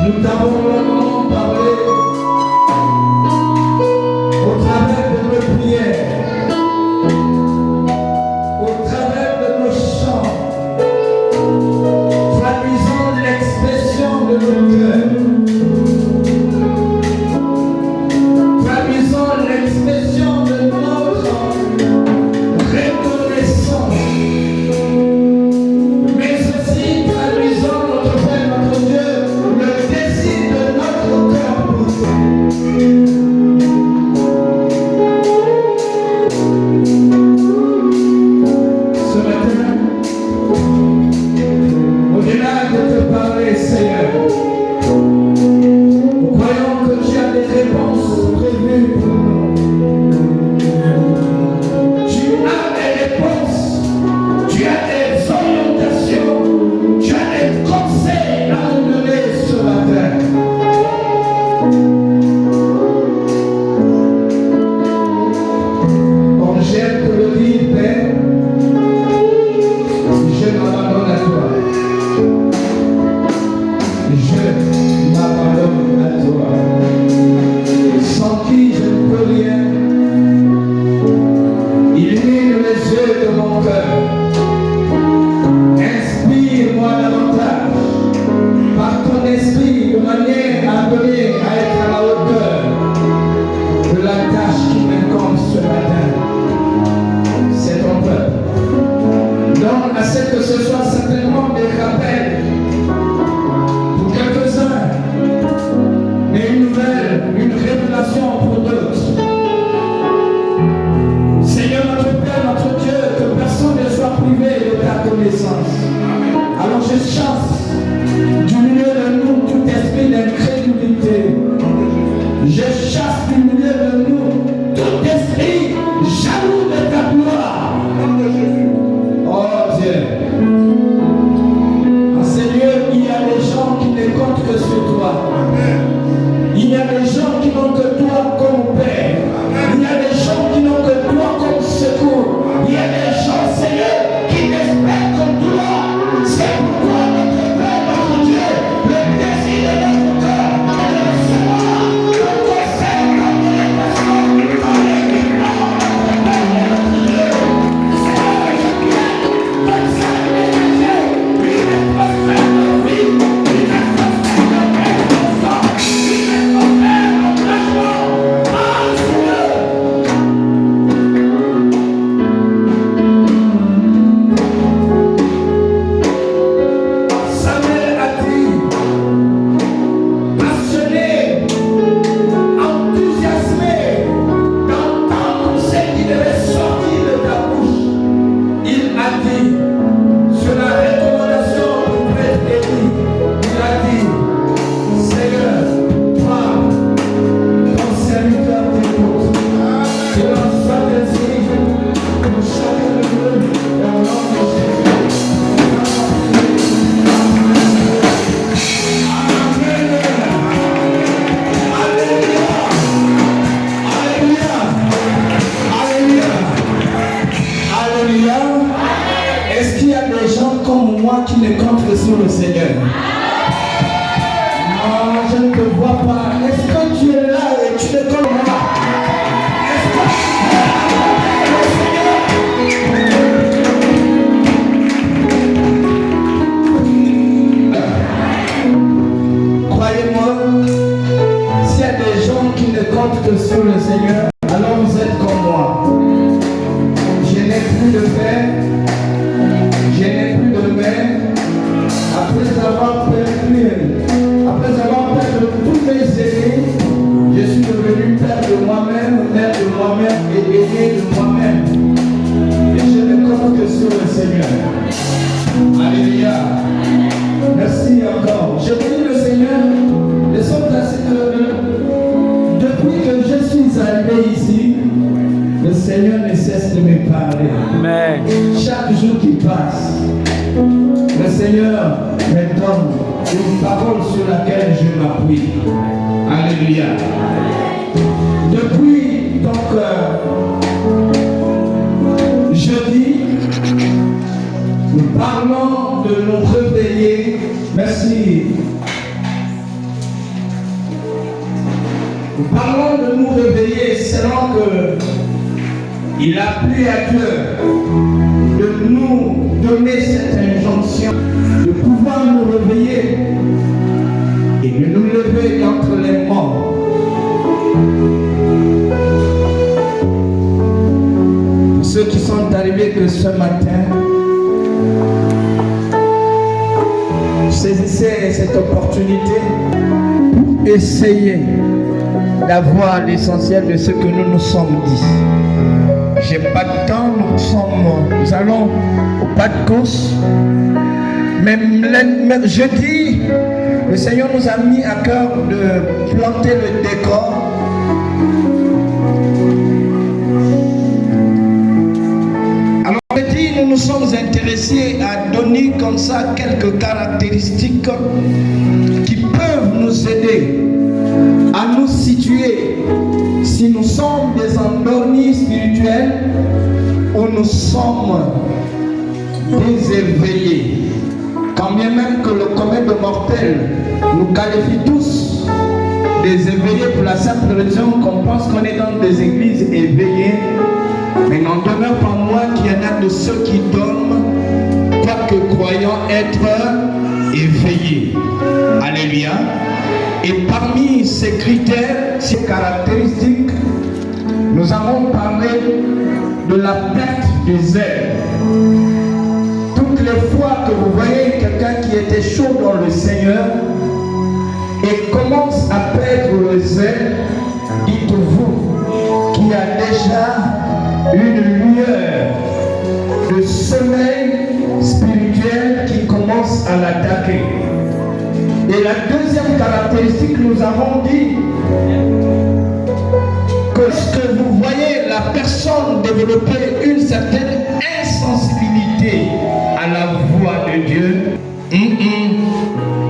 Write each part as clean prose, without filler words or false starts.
Nous t'avons longuement parlé au travers de nos prières, au travers de nos chants, traduisant l'expression de nos cœurs, traduisant l'expression de notre reconnaissance, mais aussi traduisant notre Père, notre Dieu, le désir de notre cœur pour toi. Ce matin, au-delà de te parler, Seigneur, nous croyons que tu as des réponses prévues pour nous. Tu as des réponses, tu as des orientations, tu as des conseils à nous donner ce matin. Comme j'aime te le dire, Père, je m'abandonne à toi. Je m'abandonne à toi. Sans qui je ne peux rien. Illumine les yeux de mon cœur. Inspire-moi davantage par ton esprit de manière à donner à être à la hauteur de la tâche qui m'incombe ce matin. C'est ton peuple. Donc, à ce que ce soit certainement des rappels pour quelques-uns, mais une nouvelle, une révélation pour d'autres. Seigneur notre Père, notre Dieu, que personne ne soit privé de ta connaissance. Alors je chasse du milieu de nous tout esprit d'incrédulité. Je chasse du milieu de nous tout esprit jaloux de ta gloire. Oh Dieu. En ces lieux, il y a des gens qui ne comptent que sur toi. Il y a des gens qui n'ont que toi comme Père. Il y a des gens qui n'ont que toi comme secours. Il y a des gens, Seigneur, qui n'espèrent que toi. C'est pourquoi notre Père, notre Dieu, le désir de notre cœur, de recevoir le conseil comme les personnes dans les migrants, notre Père et notre Dieu. Seigneur, je viens comme ça, les dieux, lui ne prospère nos vies, lui ne prospère nos rêves, nos sang, lui ne prospère nos placements. Ah, Seigneur! Samuel a dit, passionné, enthousiasmé d'entendre ce qui devait sortir de ta bouche. Il a dit, sur la recommandation du prêtre Élie, il a dit, Seigneur, toi, ton serviteur t'écoute. Selon soit ainsi, pour chacun de nous, au nom de Jésus. Alléluia. Est-ce qu'il y a des gens comme moi qui ne comptent que sur le Seigneur? Non, je ne te vois pas. Est-ce que tu es là et tu ne comptes pas? Est-ce que tu es là le Seigneur? Croyez-moi, s'il y a des gens qui ne comptent que sur le Seigneur, alors vous êtes comme moi. Je n'ai plus de père, je n'ai plus de mère. Après avoir perdu tous mes aînés, je suis devenu père de moi-même, mère de moi-même et aîné de moi-même. Et je ne compte que sur le Seigneur. Alléluia. Merci encore. Je bénis le Seigneur. De sorte à ce que depuis que je suis arrivé ici, le Seigneur ne cesse de me parler. Amen. Chaque jour qui passe, le Seigneur me donne une parole sur laquelle je m'appuie. Alléluia. Depuis donc jeudi, nous parlons de nous réveiller. Merci. Nous parlons de nous réveiller selon que il a plu à Dieu de nous donner cette injonction, de pouvoir nous réveiller et de nous lever d'entre les morts. Pour ceux qui sont arrivés que ce matin, saisissez cette opportunité pour essayer d'avoir l'essentiel de ce que nous nous sommes dit. J'ai pas de temps, nous allons au pas de course. Même jeudi, le Seigneur nous a mis à cœur de planter le décor. Alors jeudi, nous nous sommes intéressés à donner comme ça quelques caractéristiques qui peuvent nous aider à nous situer si nous sommes des endormis spirituels ou nous sommes des éveillés. Quand bien même que le commun de mortels nous qualifie tous des éveillés pour la simple raison qu'on pense qu'on est dans des églises éveillées, mais n'en demeure pas moins qu'il y en a de ceux qui dorment, quoique croyant être éveillés. Alléluia. Et parmi ces critères, ces caractéristiques, nous avons parlé de la perte des ailes. Toutes les fois que vous voyez quelqu'un qui était chaud dans le Seigneur et commence à perdre les ailes, dites-vous qu'il y a déjà une lueur de sommeil spirituel qui commence à l'attaquer. Et la deuxième caractéristique, nous avons dit que lorsque vous voyez la personne développer une certaine insensibilité à la voix de Dieu,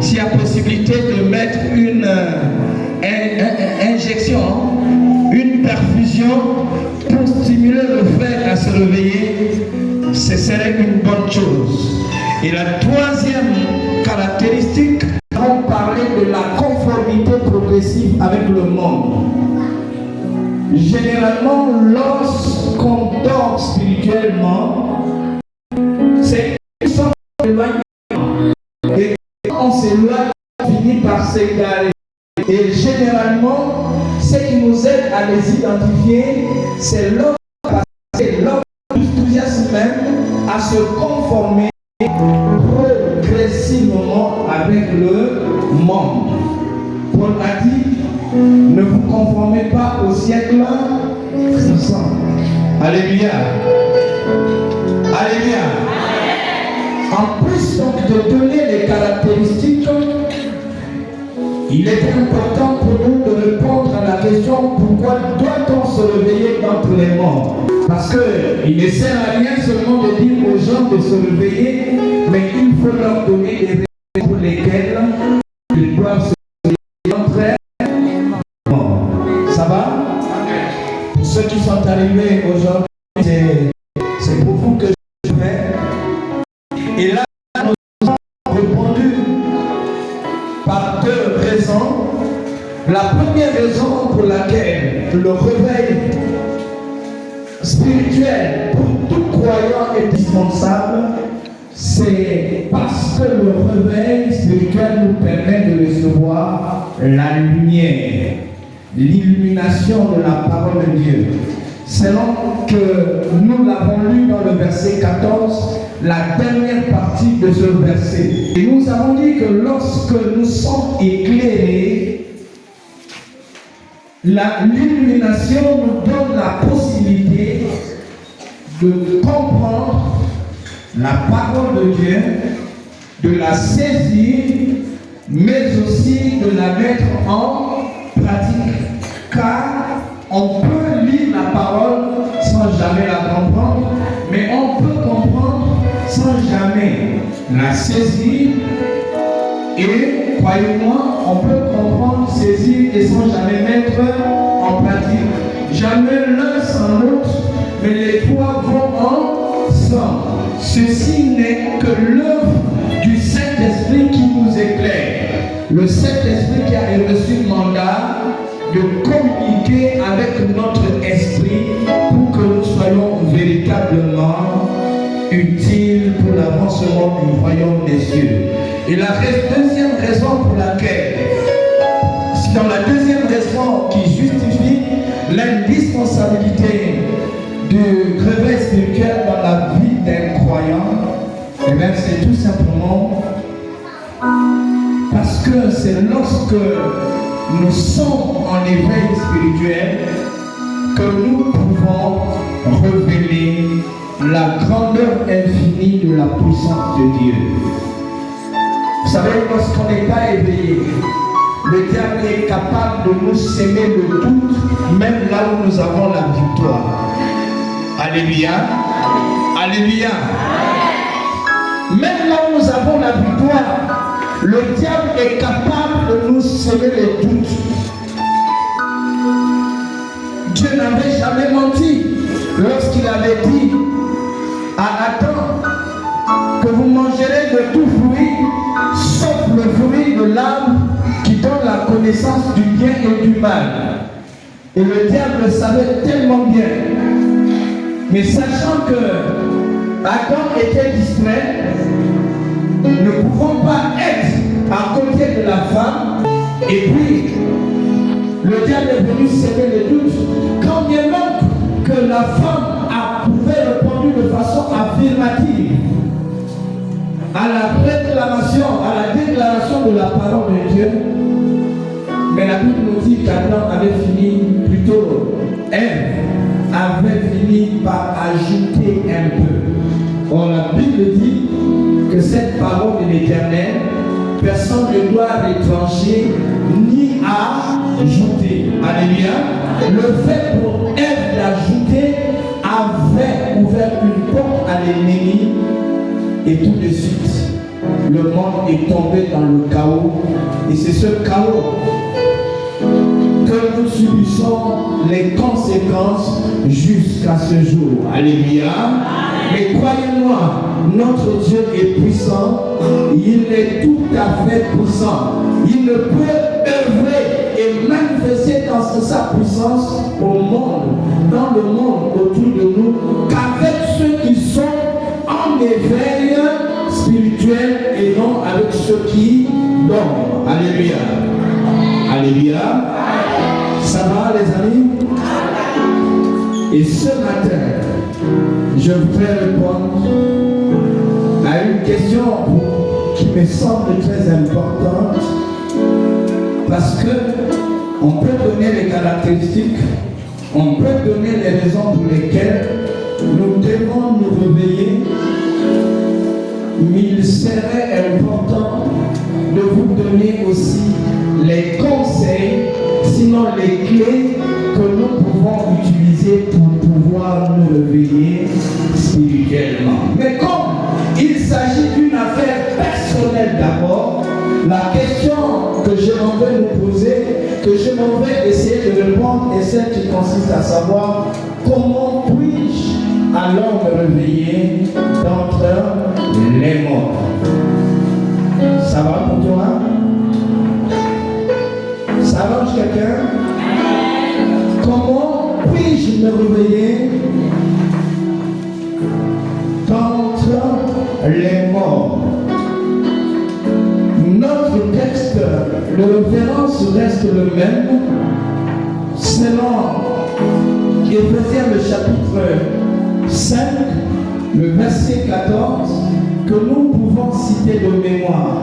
s'il y a possibilité de mettre une injection, une perfusion pour stimuler le frère à se réveiller, ce serait une bonne chose. Et la troisième caractéristique, nous avons parlé de la conformité progressive avec le monde. Généralement, lorsqu'on dort spirituellement, c'est une sorte d'éloignement. Et quand on s'éloigne, on finit par s'égarer. Et généralement, ce qui nous aide à les identifier, c'est leur enthousiasme même à se conformer progressivement avec le monde. Paul a dit, ne vous conformez pas au siècle présent. Alléluia. Alléluia. En plus donc de donner les caractéristiques, il est important pour nous de répondre à la question pourquoi doit-on se réveiller d'entre les morts? Parce qu'il ne sert à rien seulement de dire aux gens de se réveiller, mais il faut leur donner des raisons pour lesquelles ils doivent se réveiller d'entre les morts. Ça va? Pour ceux qui sont arrivés aujourd'hui, c'est pour vous que je fais. Et là, nous avons répondu par deux raisons. La première raison pour laquelle le réveil spirituel pour tout croyant est indispensable, c'est parce que le réveil spirituel nous permet de recevoir la lumière, l'illumination de la parole de Dieu. Selon que nous l'avons lu dans le verset 14, la dernière partie de ce verset. Et nous avons dit que lorsque nous sommes éclairés, l'illumination nous donne la possibilité de comprendre la parole de Dieu, de la saisir, mais aussi de la mettre en pratique. Car on peut lire la parole sans jamais la comprendre, mais on peut comprendre sans jamais la saisir. Et croyez-moi, on peut comprendre, saisir et sans jamais mettre en pratique. Jamais l'un sans l'autre, mais les trois vont ensemble. Ceci n'est que l'œuvre du Saint-Esprit qui nous éclaire. Le Saint-Esprit qui a reçu le mandat de communiquer avec notre esprit pour que nous soyons véritablement utiles pour l'avancement du royaume des cieux. Et la deuxième raison pour laquelle, c'est dans la deuxième raison qui justifie l'indispensabilité du réveil spirituel dans la vie d'un croyant, et bien c'est tout simplement parce que c'est lorsque nous sommes en éveil spirituel que nous pouvons révéler la grandeur infinie de la puissance de Dieu. Vous savez, lorsqu'on n'est pas éveillé, le diable est capable de nous semer le doute, même là où nous avons la victoire. Alléluia. Alléluia. Même là où nous avons la victoire, le diable est capable de nous semer les doutes. Dieu n'avait jamais menti lorsqu'il avait dit à Adam que vous mangerez de tout fruit, sauf le fruit de l'arbre qui donne la connaissance du bien et du mal. Et le diable le savait tellement bien. Mais sachant que Adam était distrait, ne pouvant pas être à côté de la femme, et puis le diable est venu semer les doutes, quand bien même que la femme pouvait répondre de façon affirmative à la réclamation, à la déclaration de la parole de Dieu. Mais la Bible nous dit qu'Adam avait fini, plutôt Ève avait fini par ajouter un peu. Or la Bible dit que cette parole de l'Éternel, personne ne doit retrancher ni ajouter. Alléluia. Le fait pour Ève d'ajouter avait ouvert une porte à l'ennemi, et tout de suite le monde est tombé dans le chaos, et c'est ce chaos que nous subissons les conséquences jusqu'à ce jour. Alléluia. Mais croyez-moi, notre Dieu est puissant, il est tout à fait puissant. Il ne peut œuvrer et manifester dans sa puissance au monde, dans le monde autour de nous, qu'avec ceux qui sont en éveil spirituel et non avec ceux qui dorment. Alléluia. Alléluia. Ça va les amis? Et ce matin, je voudrais répondre à une question qui me semble très importante, parce que on peut donner les caractéristiques, on peut donner les raisons pour lesquelles nous devons nous réveiller, mais il serait important de vous donner aussi les conseils, sinon les clés que nous pouvons utiliser pour pouvoir nous réveiller spirituellement. Mais comme il s'agit d'une affaire personnelle d'abord, la question que je m'en vais nous poser, que je m'en vais essayer de répondre, est celle qui consiste à savoir comment puis-je alors me réveiller d'entre les morts. Ça va pour toi? Ça arrange quelqu'un? Comment puis-je me réveiller d'entre les morts? Notre texte de référence reste le même, selon Éphésiens le chapitre 5, le verset 14, que nous pouvons citer de mémoire.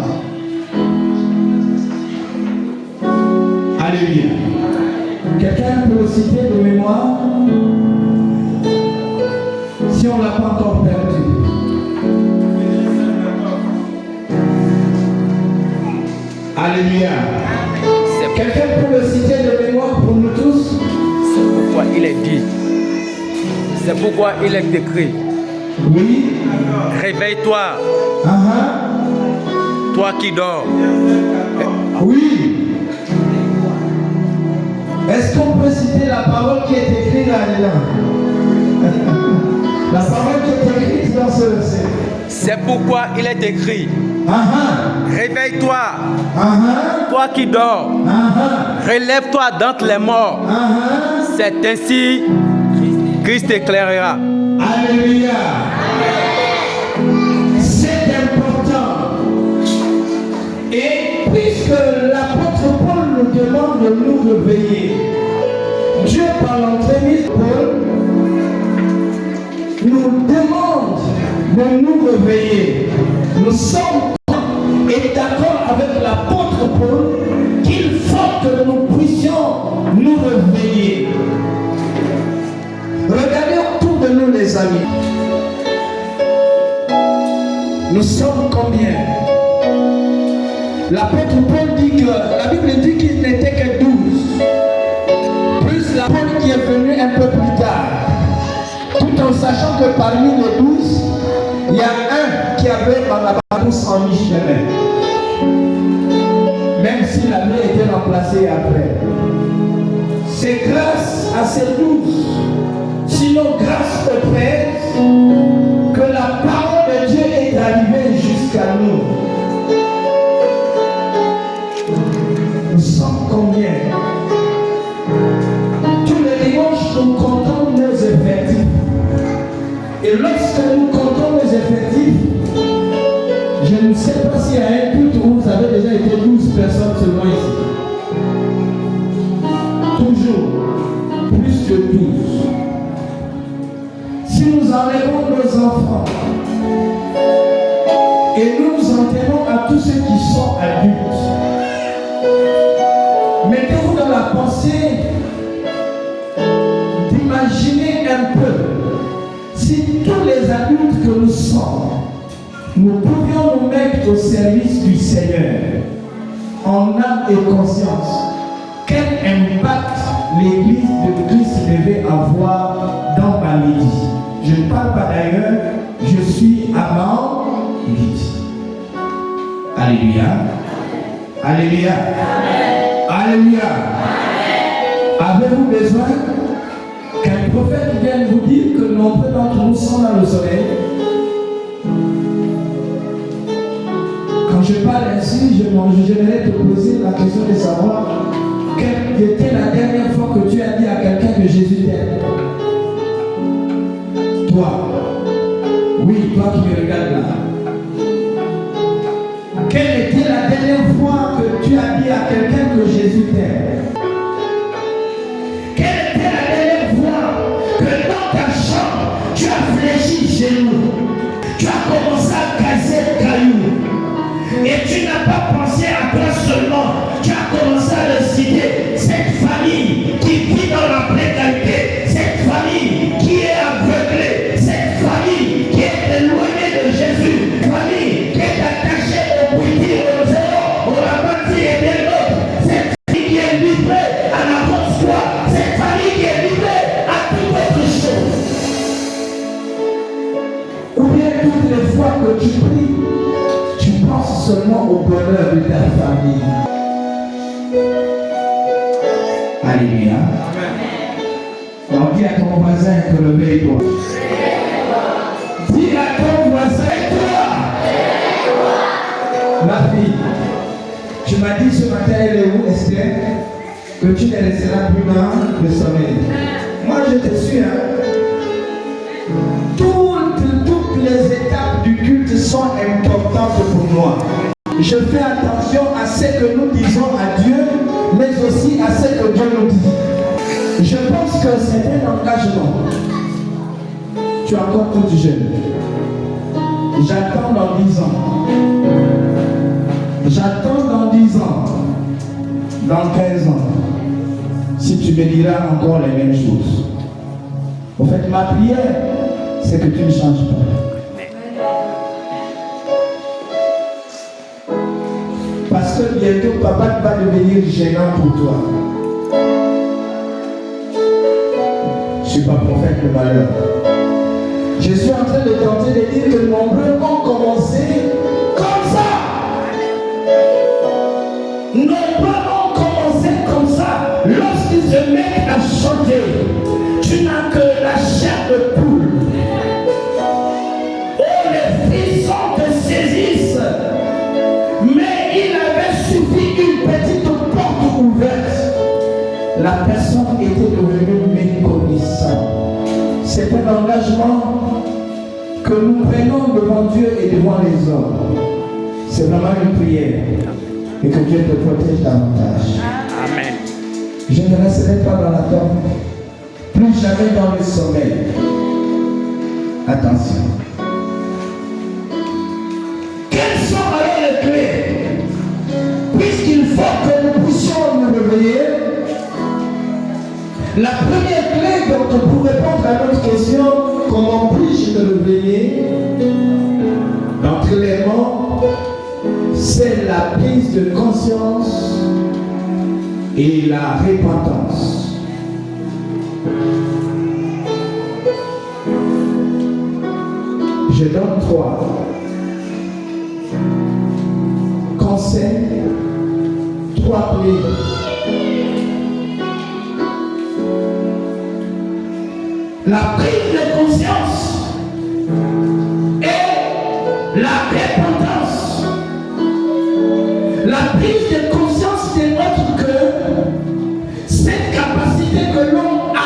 Alléluia. Quelqu'un peut le citer de mémoire? Si on ne l'a pas encore perdu. Alléluia. Quelqu'un peut le citer de mémoire pour nous tous? C'est pourquoi il est dit. C'est pourquoi il est écrit. Oui. Réveille-toi. Toi qui dors. Oui. Est-ce qu'on peut citer la parole qui est écrite là-dedans? La parole qui est écrite dans ce verset. C'est pourquoi il est écrit. Réveille-toi. Toi qui dors. relève-toi d'entre les morts. C'est ainsi Christ éclairera. Alléluia. C'est important. Et puisque l'apôtre Paul nous demande de nous réveiller, Dieu par l'entremise Paul nous demande de nous réveiller. Nous sommes et d'accord avec l'apôtre Paul qu'il faut que nous puissions nous réveiller. Regardez autour de nous les amis. Nous sommes combien? L'apôtre Paul dit que la Bible dit qu'il n'était que 12. Plus l'apôtre qui est venu un peu plus tard. Tout en sachant que parmi les 12, il y a un qui avait dans la balance en mi-chemin. Même si l'année était remplacée après. C'est grâce à ces 12, sinon grâce au Père, que la parole de Dieu est arrivée jusqu'à nous. Nous sommes combien? Tous les dimanches, nous comptons nos effectifs. Et lorsque nous comptons nos effectifs, je ne sais pas s'il y a un culte où vous avez déjà été 12 personnes seulement ici. Toujours plus que 12. Si nous enlevons nos enfants et nous nous enterrons à tous ceux qui sont adultes, mettez-vous dans la pensée d'imaginer un peu si tous les adultes que nous sommes, nous pouvions nous mettre au service du Seigneur en âme et conscience. Quel impact l'Église de Christ devait avoir dans ma midi? Je ne parle pas d'ailleurs, je suis à ma midi. Alléluia. Alléluia. Alléluia. Avez-vous besoin qu'un prophète vienne vous dire que nombreux d'entre nous sont dans le soleil? Quand je parle ainsi, j'aimerais te poser la question de savoir quelle était la dernière fois que tu as dit à quelqu'un que Jésus t'aime. Toi. Oui, toi qui me regardes là. Quelle était la dernière fois que tu as dit à quelqu'un que Jésus t'aime? Quelle était la dernière fois que dans ta chambre, tu as fléchi genoux, tu as commencé à casser le caillou, et tu n'as pas pensé à toi seulement, tu as commencé à le citer, cette famille qui vit dans la précarité, cette famille qui est aveuglée, cette famille qui est éloignée de Jésus, famille qui est attachée au bouillir, au zéro, au rabattu et bien d'autres, cette famille qui est livrée à la bonne foi, cette famille qui est livrée à toute autre chose. Ou bien toutes les fois que tu pries, tu penses seulement au bonheur de ta famille. Alléluia. On dit à ton voisin que réveille-toi. Dis à ton voisin, toi. Ma fille, tu m'as dit ce matin, elle est où, Esther, que tu ne resteras plus dans le sommeil. Moi, je te suis. Toutes les étapes du culte sont importantes pour moi. Je fais attention à ce que nous disons à Dieu, mais aussi à ce que Dieu nous dit. Je pense que c'est un engagement. Tu es encore toute jeune. J'attends dans 10 ans. J'attends dans 10 ans. Dans 15 ans. Si tu me diras encore les mêmes choses. En fait, ma prière, c'est que tu ne changes pas. Parce que bientôt, papa va devenir gênant pour toi. Je ne suis pas prophète de malheur. Je suis en train de tenter de dire que nombreux ont commencé comme ça. Nombreux ont commencé comme ça. Lorsqu'ils se mettent à chanter, tu n'as que la chair de poule. Oh, les frissons te saisissent. Mais il avait suffi une petite porte ouverte la personne était devenue méconnaissante. C'est un engagement que nous prenons devant Dieu et devant les hommes. C'est vraiment une prière. Et que Dieu te protège davantage. Amen. Je ne resterai pas dans la tombe, plus jamais dans le sommeil. Attention. Quelles sont alors les clés? Puisqu'il faut que nous puissions nous réveiller, la première clé, donc, pour répondre à notre question, comment puis-je me réveiller? Donc, clairement, c'est la prise de conscience et la repentance. Je donne 3 conseils, 3 clés. La prise de conscience et la repentance. La prise de conscience démontre que cette capacité que l'on a,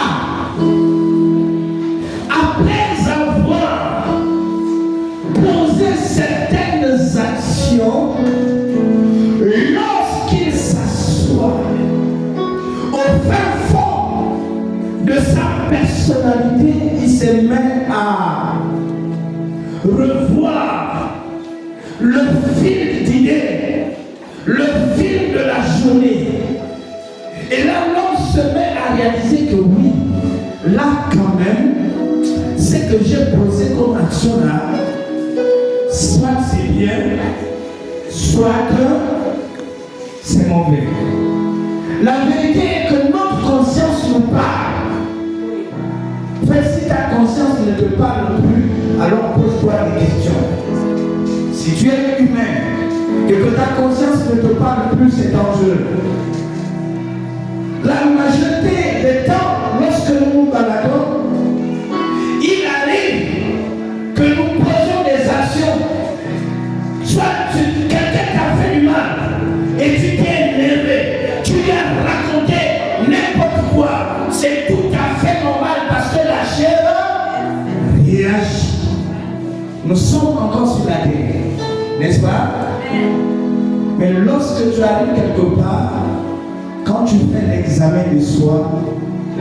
après avoir posé certaines actions, lorsqu'il s'assoit au fin fond de sa personnalité, il se met à revoir le fil d'idées, le fil de la journée. Et là, l'homme se met à réaliser que oui, là quand même, ce que j'ai posé comme action là, soit c'est bien, soit c'est mauvais. La vérité est que notre conscience nous parle. Fait, si ta conscience ne te parle plus, alors pose-toi des questions. Si tu es humain et que ta conscience ne te parle plus, c'est dangereux. La majorité des temps, lorsque nous nous baladons, il arrive que nous posons des actions. Soit quelqu'un t'a fait du mal et tu t'es énervé, tu lui as raconté n'importe quoi. C'est tout à fait normal parce que la chair réagit. Nous sommes encore sur la terre, n'est-ce pas? Mais lorsque tu arrives quelque part, quand tu fais l'examen de soi,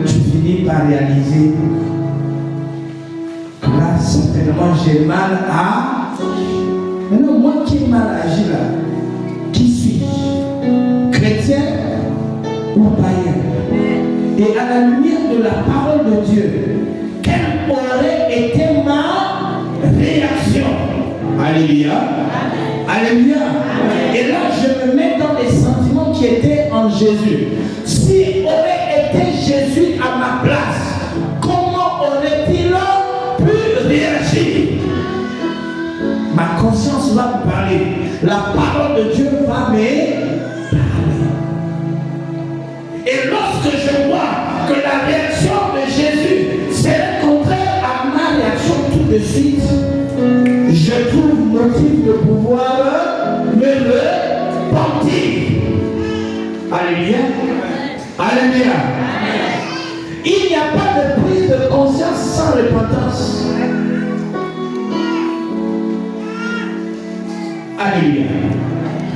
tu finis par réaliser que là, certainement, j'ai mal à... Maintenant, moi qui ai mal agi là, qui suis-je? Chrétien ou païen? Et à la lumière de la parole de Dieu, quelle aurait été ma réaction? Alléluia. Alléluia. Et là, je me mets dans les sentiments qui étaient en Jésus. Si aurait été Jésus à ma place, comment aurait-il pu réagir? Ma conscience va me parler. La parole de Dieu va me parler. Et lorsque je vois que la réaction de Jésus, c'est le contraire à ma réaction tout de suite, je trouve motif de pouvoir me repentir. Alléluia. Alléluia. Il n'y a pas de prise de conscience sans repentance. Alléluia.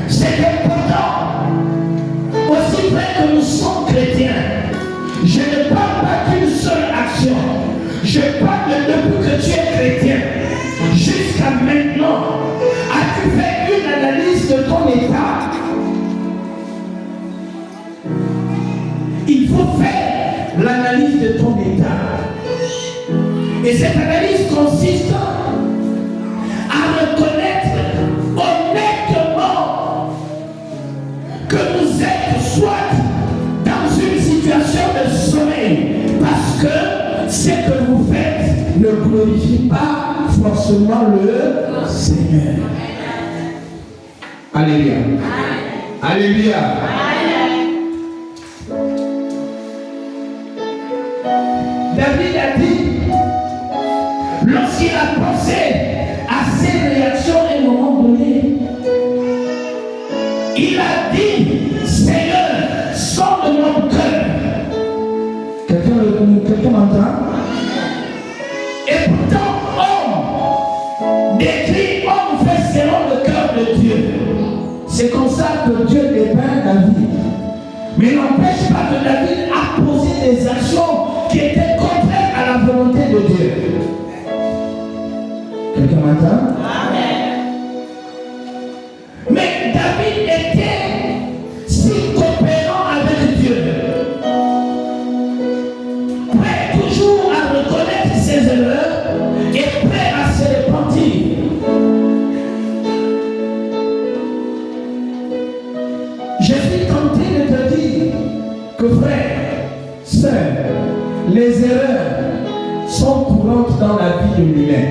C'est important. Aussi vrai que nous sommes chrétiens, je ne parle pas d'une seule action. Je parle de depuis que tu es chrétien. Jusqu'à maintenant, as-tu fait une analyse de ton état? Il faut faire l'analyse de ton état. Et cette analyse consiste à reconnaître honnêtement que vous êtes soit dans une situation de sommeil, parce que ce que vous faites ne glorifie pas forcément le Seigneur. Alléluia. Alléluia. David a dit, lorsqu'il a pensé à ses réactions à un moment donné, il a dit, Seigneur, sors de mon cœur quelqu'un m'entend? Et pourtant, homme décrit, homme fait selon le cœur de Dieu. C'est comme ça que Dieu dépeint David. Mais n'empêche pas que David a posé des actions qui étaient contraires à la volonté de Dieu. Quelqu'un m'entend? Mais David était si coopérant avec Dieu, prêt toujours à reconnaître ses erreurs et prêt à se repentir. Je suis tenté de te dire que frère, sœur, les erreurs sont courantes dans la vie de l'humain.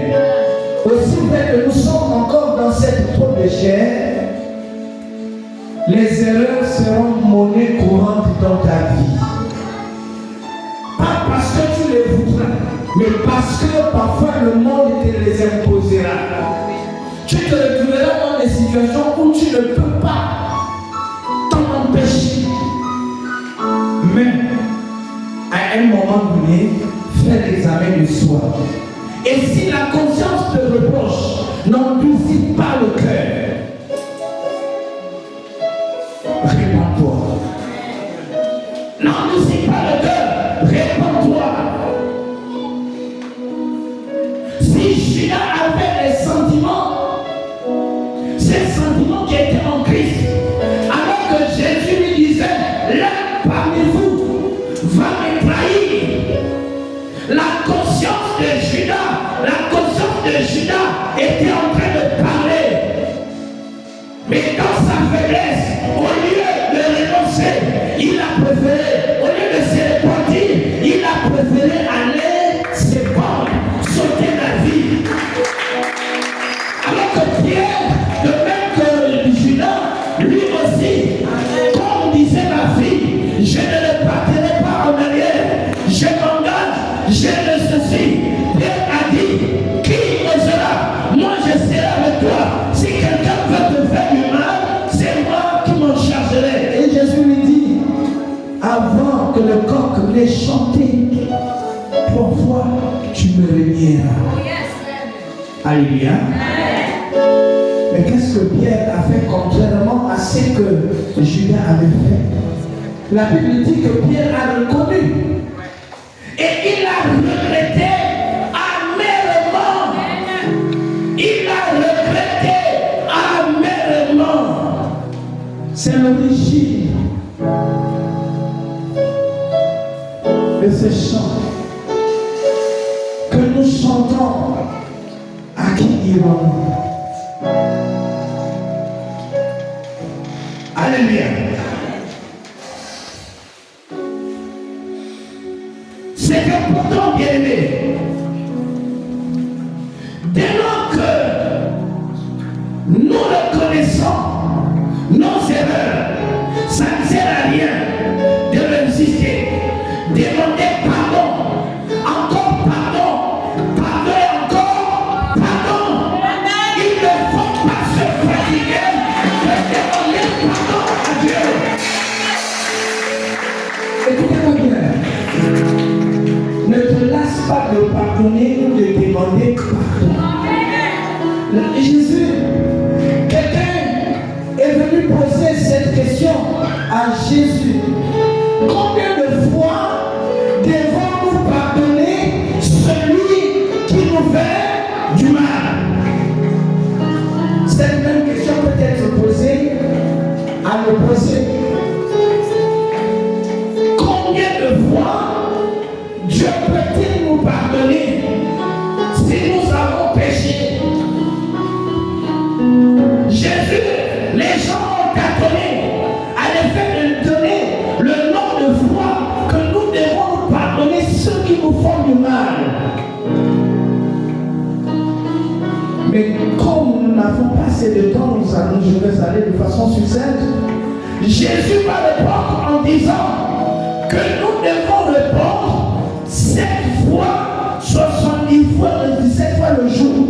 Aussi vrai que nous sommes encore dans cette peau de chair, les erreurs seront monnaie courante dans ta vie. Pas parce que tu les voudras, mais parce que parfois le monde te les imposera. Tu te retrouveras dans des situations où tu ne peux pas t'en empêcher. Mais à un moment donné, fais l'examen de soi. Et si la conscience te reproche, n'endurcis pas le cœur. Répands-toi. N'endurcis pas le cœur. Répands-toi. Si Judas avait les sentiments, ces sentiments qui étaient en Christ, alors que Jésus lui disait, l'un parmi vous va me trahir. La conscience de Judas était en train de parler. Mais dans sa faiblesse, au lieu de renoncer, il a préféré, au lieu de se repentir, il a préféré aller se pendre, sauter la vie. Alors que Pierre, de même que Judas, lui aussi, comme disait ma fille, je ne le partirai pas en arrière, je m'engage, je le ceci. Pierre a dit, qui osera? Moi je serai avec toi. Si quelqu'un veut te faire du mal, c'est moi qui m'en chargerai. Et Jésus lui dit, avant que le coq n'ait chanté 3 fois, tu me renieras. Alléluia. Mais qu'est-ce que Pierre a fait contrairement à ce que Judas avait fait? La Bible dit que Pierre a reconnu. Et il a regretté amèrement. Il a regretté amèrement. C'est l'origine de ce chant que nous chantons. À qui irons-nous? Alléluia. C'est important, bien aimé. Dès lors que nous reconnaissons nos erreurs, ça ne sert à rien de résister. Demandez pardon, encore pardon, pardon et encore pardon. Il ne faut pas se fatiguer de demander pardon à Dieu. Écoutez-moi bien. Ne te lasse pas de pardonner ou de demander pardon. Jésus, quelqu'un est venu poser cette question à Jésus. Combien de fois devons-nous pardonner celui qui nous fait du mal? Cette même question peut être posée à l'opposé. Combien de fois Dieu peut-il nous pardonner si nous avons péché? Jésus, les gens ont tâtonné à l'effet de donner le nom de foi que nous devons nous pardonner ceux qui nous font du mal. Mais comme nous n'avons pas assez de temps, je vais aller de façon succincte. Jésus va répondre en disant que nous devons répondre 7 fois, 70 fois, 17 fois le jour.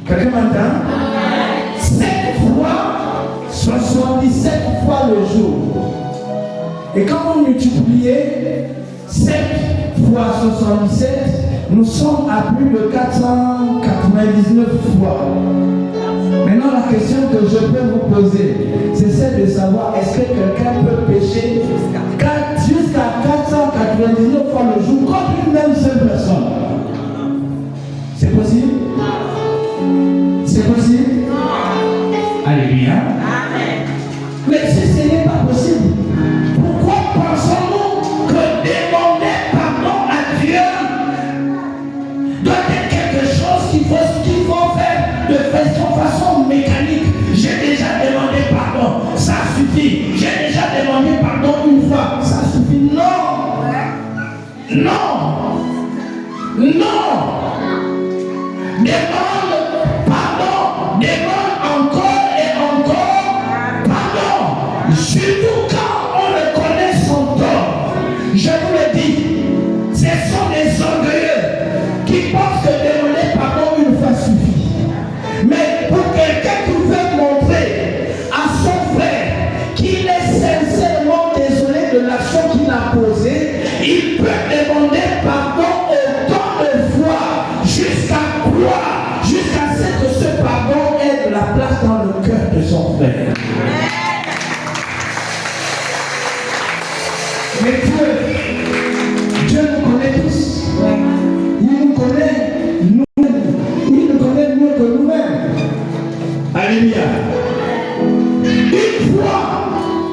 Quelqu'un m'entend? 7 fois, 77 fois le jour. Et quand vous multipliez 7 fois 77, nous sommes à plus de 499 fois. Maintenant, la question que je peux vous poser, c'est celle de savoir est-ce que quelqu'un peut pécher jusqu'à 499 fois le jour contre une même seule personne? C'est possible? C'est possible? Alléluia. Mais si ce n'est pas possible, pourquoi pensons-nous que demander pardon à Dieu doit être quelque chose qu'il faut faire de façon mécanique? J'ai déjà demandé pardon, ça suffit. J'ai déjà demandé pardon une fois, ça suffit. Non. Demande pardon, demande encore et encore pardon. Surtout quand on reconnaît son tort. Je vous le dis, ce sont des orgueilleux qui pensent que demander pardon une fois suffit. Mais pour quelqu'un qui veut montrer à son frère qu'il est sincèrement désolé de l'action qu'il a posée, il peut demander pardon autant de fois jusqu'à ce que ce pardon ait de la place dans le cœur de son frère. Mais Dieu nous connaît tous. Il nous connaît nous-mêmes. Il nous connaît mieux que nous-mêmes. Alléluia. Une fois,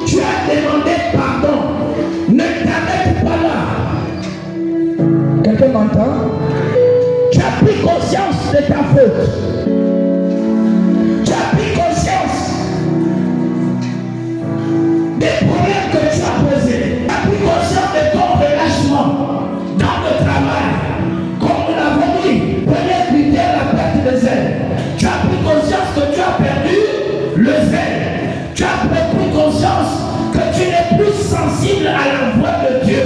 tu as demandé pardon. Ne t'arrête pas là. Quelqu'un m'entend? Tu as pris conscience de ta faute. Tu as pris conscience des problèmes que tu as posés. Tu as pris conscience de ton relâchement dans le travail. Comme nous l'avons dit, premier critère, la perte de zèle. Tu as pris conscience que tu as perdu le zèle. Tu as pris conscience que tu n'es plus sensible à la voix de Dieu.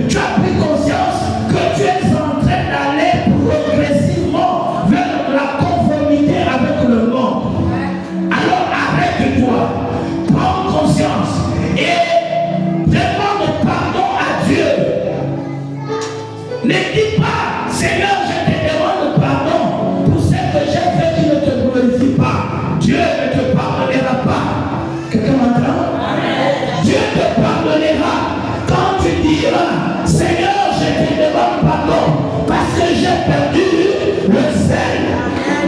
Tu as pris conscience que tu es en train d'aller progressivement vers la conformité avec le monde. Alors arrête-toi, prends conscience et demande pardon à Dieu. Ne dis pas, Seigneur, je te demande pardon pour ce que j'ai fait qui ne te glorifie pas. Dieu ne te pardonnera pas. Quelqu'un m'entend? Dieu te pardonnera quand tu diras, Seigneur, je te demande pardon parce que j'ai perdu le zèle.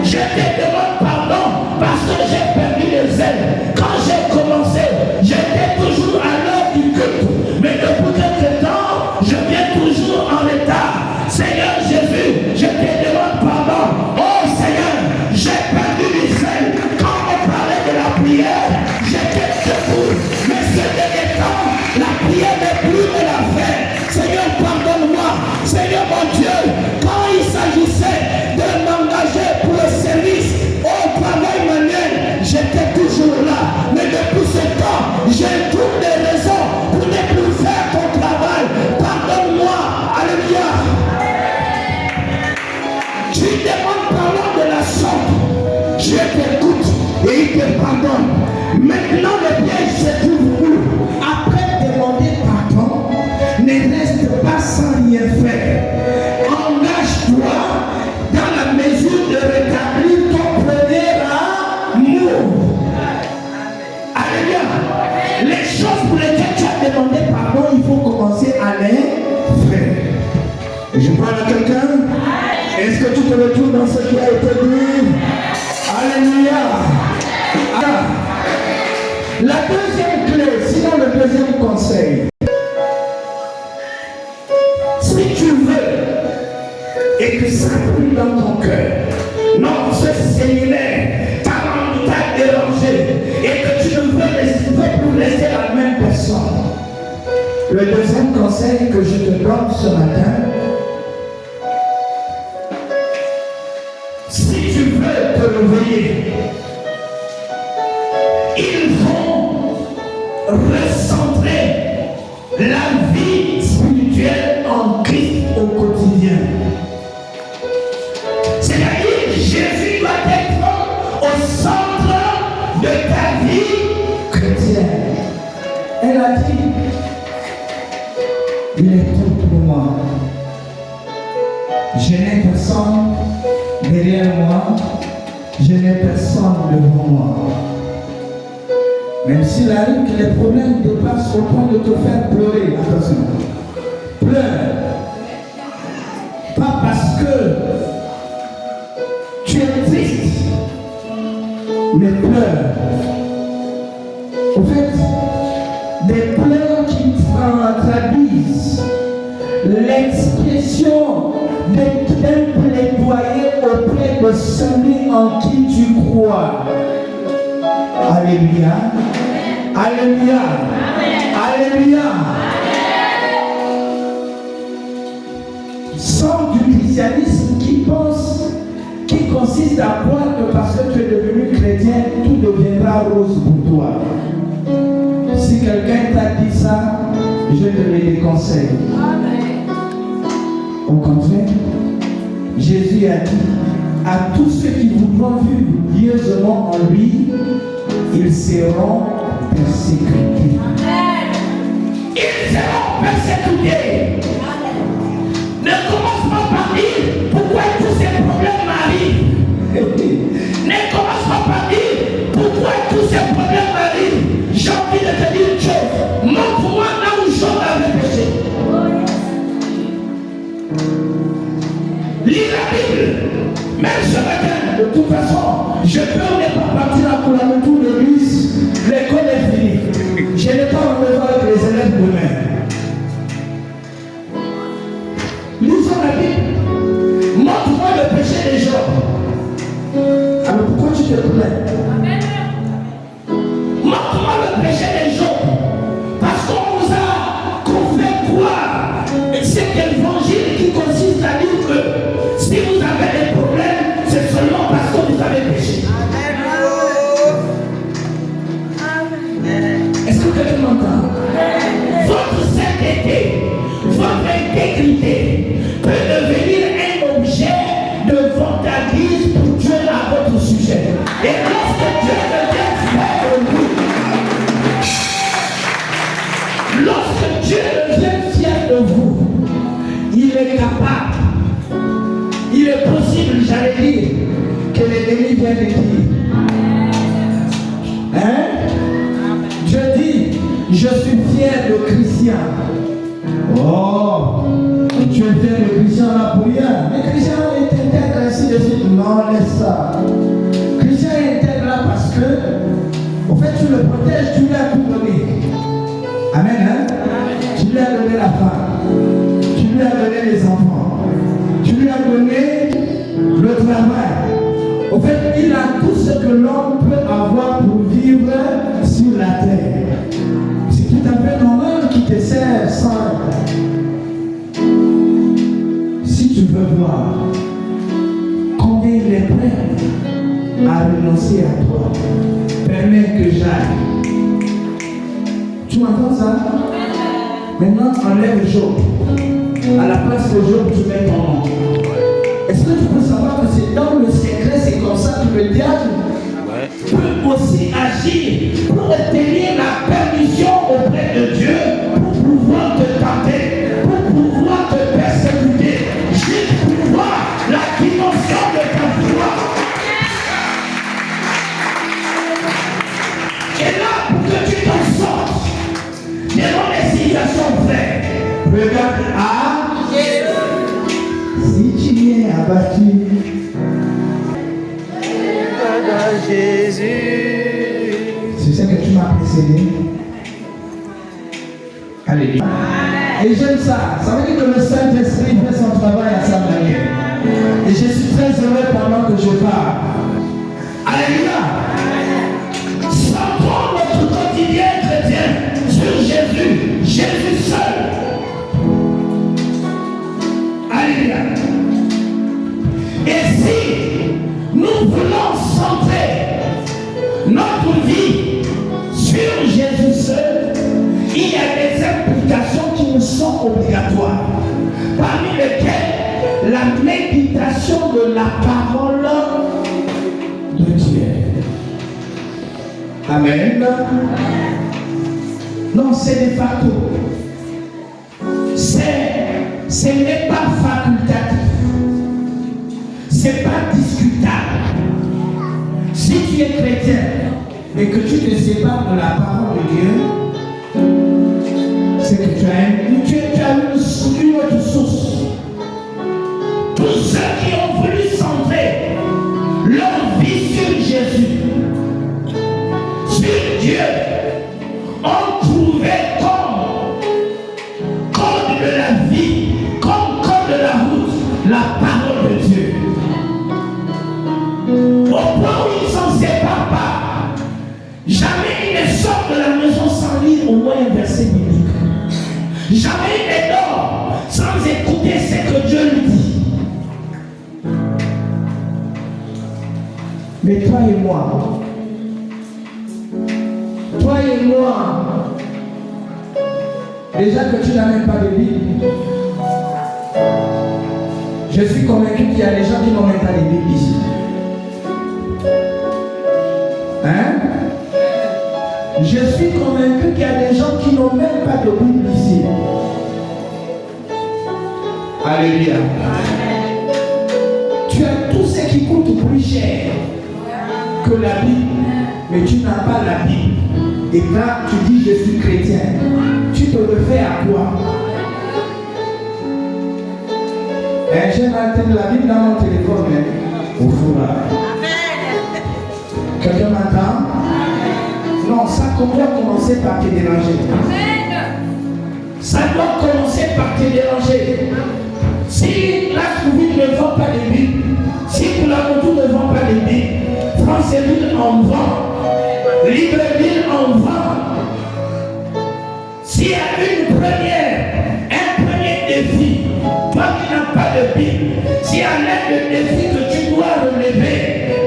Je te demande pardon parce que j'ai perdu le zèle. Quand j'ai commencé, j'étais toujours à l'heure du culte. Mais depuis quelque temps, je viens toujours en retard. Seigneur Jésus, je te demande pardon. Oh Seigneur, j'ai perdu le zèle. Quand on parlait de la prière, j'étais debout. Mais ce dernier temps, la prière n'est plus de la faire. Seigneur, pardonne-moi. Seigneur mon Dieu, quand il s'agissait de m'engager pour le service au travail manuel, j'étais toujours là. Mais depuis ce temps, j'ai toutes les raisons pour ne plus faire ton travail. Pardonne-moi. Alléluia. Tu demandes pardon de la sorte. Dieu t'écoute et il te pardonne. Maintenant, le piège se trouve où? Après demander pardon, ne reste pas sans rien faire. Engage-toi dans la mesure de rétablir ton premier amour. Alléluia. Les choses pour lesquelles tu as demandé pardon, il faut commencer à les faire. Je parle à quelqu'un? Est-ce que tu te retrouves dans ce qui a été dit? Alléluia. Alors, la deuxième clé, sinon le deuxième conseil. Si tu veux et que ça brûle dans ton cœur, non, ce séminaire t'a dérangé et que tu ne veux plus rester la même personne. Le deuxième conseil que je te donne ce matin, si tu veux te réveiller, il faut recentrer la vie spirituelle en Christ au quotidien. C'est-à-dire Jésus doit être au centre de ta vie chrétienne. Elle a dit, il est tout pour moi. derrière moi, je n'ai personne devant moi. Même s'il arrive que les problèmes dépassent au point de te faire pleurer, attention, pleure. Pas parce que tu es triste, mais pleure. En fait, des pleurs qui traduisent l'expression d'un plaidoyer auprès de celui en qui tu crois. Alléluia. Alléluia. Alléluia. Sors du christianisme qui consiste à croire que parce que tu es devenu chrétien, tout deviendra rose pour toi. Si quelqu'un t'a dit ça, je te le déconseille. Au contraire, Jésus a dit à tous ceux qui voudront vivre pieusement en lui, ils seront persécutés. Ils seront persécutés. Ne commence pas par dire pourquoi tous ces problèmes m'arrivent. Ne commence pas par dire pourquoi tous ces problèmes m'arrivent. J'ai envie de te dire une chose. Montre-moi là où Job avait péché. Lis la Bible. Même ce matin, de toute façon, je peux ne pas partir à Koulamoutou de l'église. L'école est finie. Je n'ai pas rendez-vous avec les élèves demain. Lisons la Bible. Montre-moi le péché des gens. Alors pourquoi tu te plains? Montre-moi le péché des gens. Parce qu'on nous a fait croire. Et c'est l'évangile qui consiste à dire que si vous avez des problèmes, c'est seulement parce que vous avez péché. Est-ce que quelqu'un m'entend? Votre sainteté, votre intégrité peut devenir un objet de vandalisme pour Dieu à votre sujet. Et lorsque Dieu devient fier de vous, lorsque Dieu devient fier de vous, il est capable, il est possible, j'allais dire, que l'ennemi vienne de dire. Hein? Dieu dit, je suis fier de Christian. Oh, tu es fier de Christian là pour rien. Mais Christian est intègre ainsi de suite. Non, laisse ça. Christian est intègre là parce que, en fait, tu le protèges, tu lui as tout donné. Amen, hein? Tu lui as donné la femme. Tu lui as donné les enfants. Tu lui as donné le travail. En fait, il a tout ce que l'homme peut avoir pour vivre sur la terre. C'est tout à fait normal qu'il te serve sans. Si tu veux voir combien il est prêt à renoncer à toi, permets que j'aille. Tu m'entends ça? Maintenant, enlève Job. À la place de Job, tu mets ton nom. Est-ce que tu peux savoir que c'est dans le secret, c'est comme ça que le diable peut aussi agir pour obtenir la permission auprès de Dieu pour pouvoir te tenter, pour pouvoir te persécuter, juste pour voir la dimension de ta foi. Et là, pour que tu t'en sortes, devant les situations vraies, regarde à Jésus. Si tu es abattu, Jésus. C'est ça que tu m'as précédé. Alléluia. Et j'aime ça. Ça veut dire que le Saint-Esprit fait son travail à sa manière. Et je suis très heureux pendant que je parle. Alléluia. Centrons notre quotidien chrétien sur Jésus. Jésus seul. Alléluia. Et si nous voulons centrer notre vie sur Jésus seul, il y a des implications qui nous sont obligatoires, parmi lesquelles la méditation de la parole de Dieu. Amen. Non, c'est de facto. Ce n'est pas facultatif. c'est pas discutable. Si tu es chrétien et que tu te sépares de la parole de Dieu, c'est que tu as une autre source. Tous ceux qui ont voulu centrer leur vie sur Jésus, sur Dieu, ont trouvé comme code de la vie, comme code de la route, la parole de Dieu. Au point où ils ne s'en séparent pas. Jamais ils ne sortent de la maison sans lire au moins un verset biblique. Jamais il ne dort sans écouter ce que Dieu lui dit. Mais toi et moi, déjà que tu n'as même pas de Bible, je suis convaincu qu'il y a des gens qui n'ont même pas de Bible ici. Hein? Je suis convaincu qu'il y a des gens qui n'ont même pas de Bible ici. Alléluia. Tu as tout ce qui coûte plus cher que la Bible, mais tu n'as pas la Bible. Et quand tu dis je suis chrétien, tu te le fais à quoi? J'ai maintenu la Bible dans mon téléphone, mais au fond là. Quelqu'un m'entend? Non, ça doit commencer par te déranger. Ça doit commencer par te déranger. Si la Trouville ne vend pas de Bible, si Poulamoudou ne vend pas de Bible, Franceville en vend, Libreville en vend. S'il y a un premier défi, toi qui n'as pas de Bible, s'il y a un défi que tu dois relever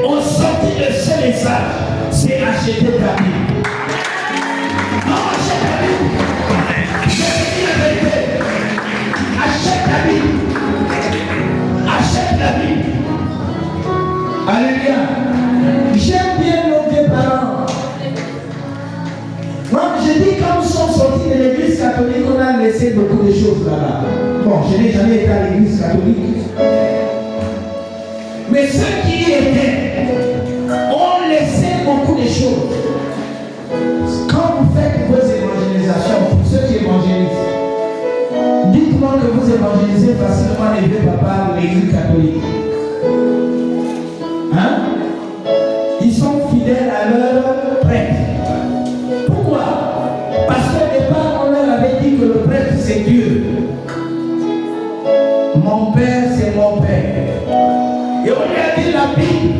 au sortir de ce message, c'est acheter ta Bible. Non, achète ta Bible. Je te dis la vérité. Achète ta Bible. Achète la Bible. Alléluia. J'aime bien nos vieux parents. Moi, je dis quand nous sommes sortis de l'église catholique, on a laissé beaucoup de choses là-bas. Bon, je n'ai jamais été à l'église catholique. Mais ceux qui y étaient ont laissé beaucoup de choses. Quand vous faites vos évangélisations, pour ceux qui évangélisent, dites-moi que vous évangélisez facilement les vieux papas de l'église catholique. Hein? Ils sont fidèles à leur prêtre. Pourquoi? Parce qu'au départ, on leur avait dit que le prêtre c'est Dieu. Mon père, c'est mon père. Et on lui a dit la Bible.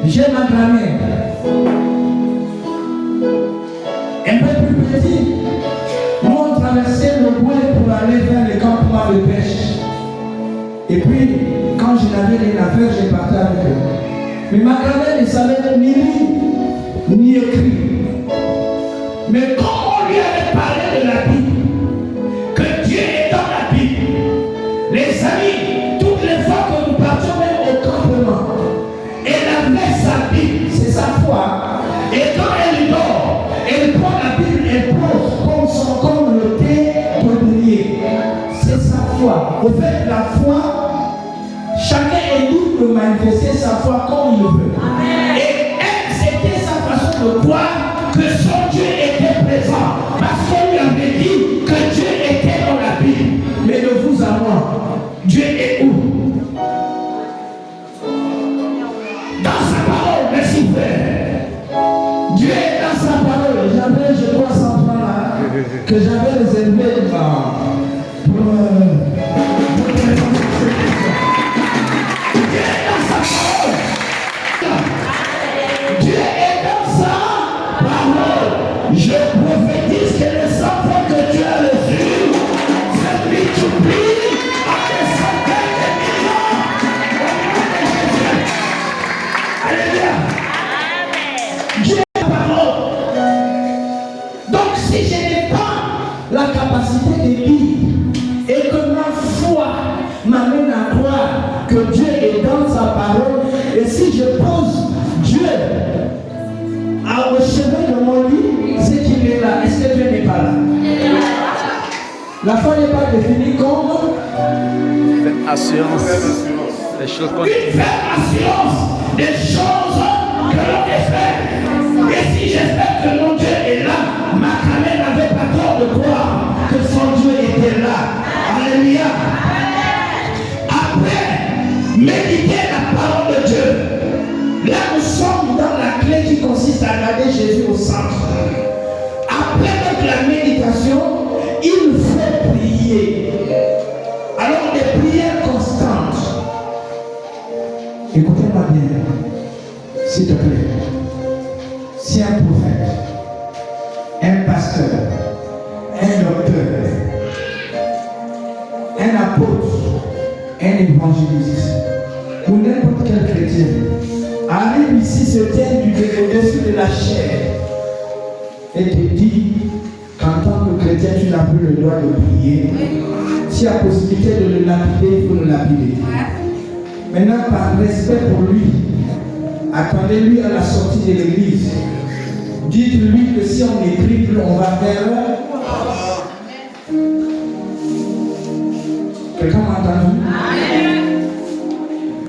J'ai ma grand-mère. Un peu plus petit, nous on traversait le bois pour aller vers le campement de pêche. Et puis, quand je n'avais rien à faire, j'ai parti avec eux. Mais ma grand-mère ne savait ni lire, ni écrire. Mais quand on lui avait parlé de la Bible, que Dieu est dans la Bible, les amis, toutes les fois que nous partions même au campement, elle avait sa Bible, c'est sa foi. Et quand elle dort, elle prend la Bible et pose comme le thé poudrier. C'est sa foi. Au fait, la foi, chacun est libre de manifester sa foi comme il veut. Amen. Et elle, c'était sa façon de croire que son Dieu était présent. Parce qu'on lui avait dit que Dieu était dans la Bible. Mais de vous à moi, Dieu est où? Dans sa parole, merci frère. Dieu est dans sa parole. J'avais, je crois, 100 francs là, que j'avais réservé pour Dieu est dans sa parole. Dieu est dans sa parole. Je prophétise que les enfants que Dieu a reçus se multiplient à des centaines de millions. Alléluia. Dieu est la parole. Donc si je n'ai pas la capacité de lire et que ma foi m'amène à croire que Dieu est dans sa parole, et si je pose Dieu au chevet de mon lit, c'est qu'il est là. Est-ce que Dieu n'est pas là? La foi n'est pas définie comme assurance. Les choses qu'on... Une ferme assurance des choses que l'on espère. Et si j'espère que mon Dieu est là, Maccabée n'avait pas tort de croire que son Dieu était là. Alléluia. Après, méditer la parole de Dieu. Là, nous sommes dans la clé qui consiste à garder Jésus au centre. Après donc la méditation, il faut prier. Alors des prières constantes. Écoutez-moi bien, s'il te plaît. Si un prophète, un pasteur, un docteur, un apôtre, un évangéliste, ou n'importe quel chrétien, arrive ici, se tient au-dessus de la chair et te dit qu'en tant que chrétien, tu n'as plus le droit de prier. Si la possibilité de le lapider, il faut le lapider. Maintenant, par respect pour lui, attendez-lui à la sortie de l'église. Dites-lui que si on n'écrit plus, on va faire. Quelqu'un m'a entendu?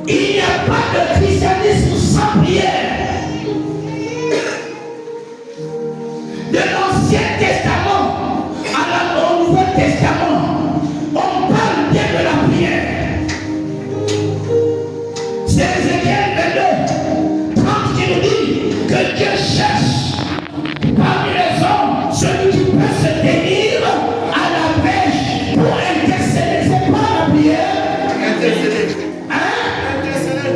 Il n'y a pas de christianisme sans prière. De l'Ancien Testament au Nouveau Testament, on parle bien de la prière. C'est Ézéchiel 22, 30 qui nous dit que Dieu cherche parmi les hommes celui qui peut se tenir à la brèche pour intercéder. C'est pas la prière. Intercéder. Hein? Intercéder.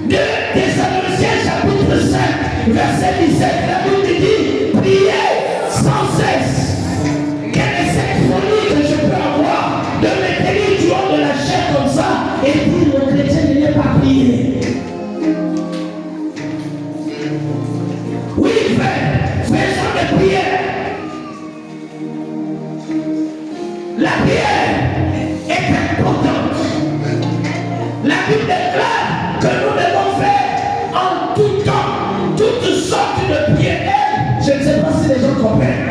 2 Thessaloniciens chapitre 5, verset 17, la Bible dit priez sans cesse. Quelle est cette folie que je peux avoir de me tenir du haut de la chair comme ça et dire au chrétien de ne pas prier? Oui, frère, faisons des prières. La prière est importante. La Bible déclare que nous devons faire en tout temps toutes sortes de prières. Je ne sais pas si les gens comprennent.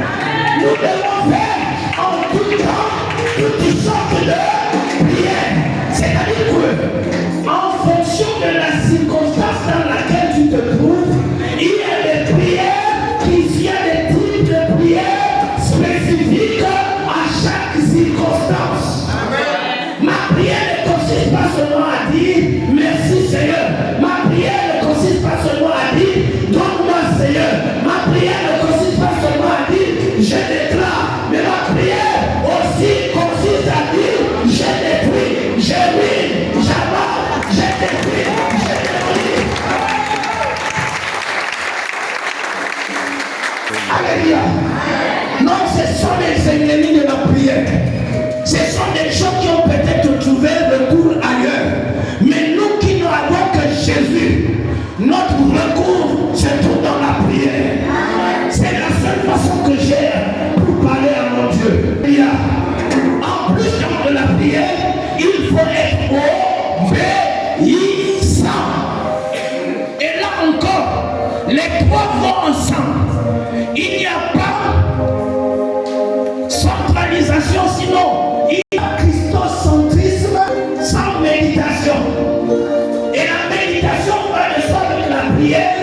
Nous devons faire en tout temps toutes sortes de prières. C'est-à-dire que, en fonction de la circonstance dans laquelle tu te trouves, il y a des prières il y a des types de prières spécifiques à chaque circonstance. Amen. Ma prière ne consiste pas seulement à dire merci Seigneur. Ma prière ne consiste pas seulement à dire donne-moi Seigneur. Ma prière ne consiste pas seulement à dire je déclare. Mais ma prière aussi consiste à dire je détruis, je ruine, j'abats, je détruis, je détruis. Alléluia. Non, ce sont les ennemis de la prière. Ce sont des gens qui ont peut-être trouvé recours ailleurs. Mais nous qui n'avons que Jésus, notre recours se trouve dans la prière. C'est la seule façon que j'ai pour parler à mon Dieu. En plus de la prière, il faut être obéissant. Et là encore, les trois vont ensemble. Il n'y a pas centralisation, sinon il y a christocentrisme sans méditation. Et la méditation va de soi avec la prière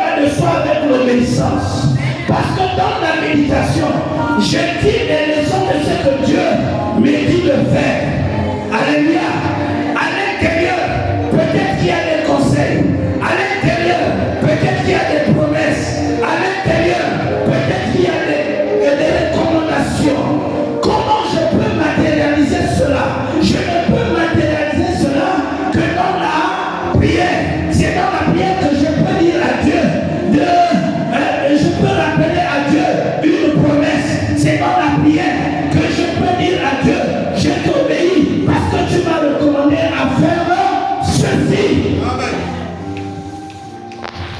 va de soi avec l'obéissance. Parce que dans la méditation, je tire les leçons de ce que Dieu me dit de faire. Alléluia. À l'intérieur, peut-être qu'il y a des conseils. À l'intérieur, peut-être qu'il y a des promesses. À l'intérieur, peut-être qu'il y a des recommandations. Comment je peux matérialiser cela? Je ne peux matérialiser cela que dans la prière. C'est dans la prière que je peux dire à Dieu, je peux rappeler à Dieu une promesse. C'est dans la prière que je peux dire à Dieu, je t'obéis parce que tu m'as recommandé à faire ceci. Amen.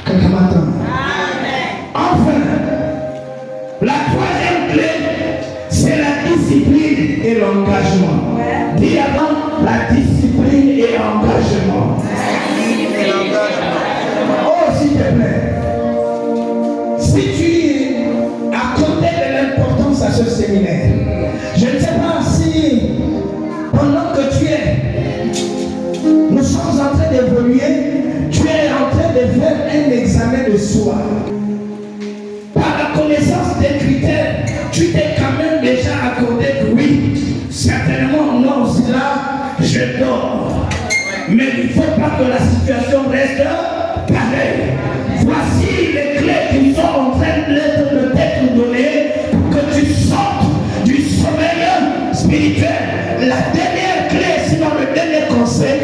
Quelqu'un m'entend? Enfin, la troisième clé, c'est la discipline et l'engagement. Dis avant la discipline et l'engagement. Oh, s'il te plaît. Si tu accordais de l'importance à ce séminaire, je ne sais pas si pendant que tu es Mais il ne faut pas que la situation reste pareille. Voici les clés qui sont en train de t'être données pour que tu sortes du sommeil spirituel. La dernière clé, sinon le dernier conseil,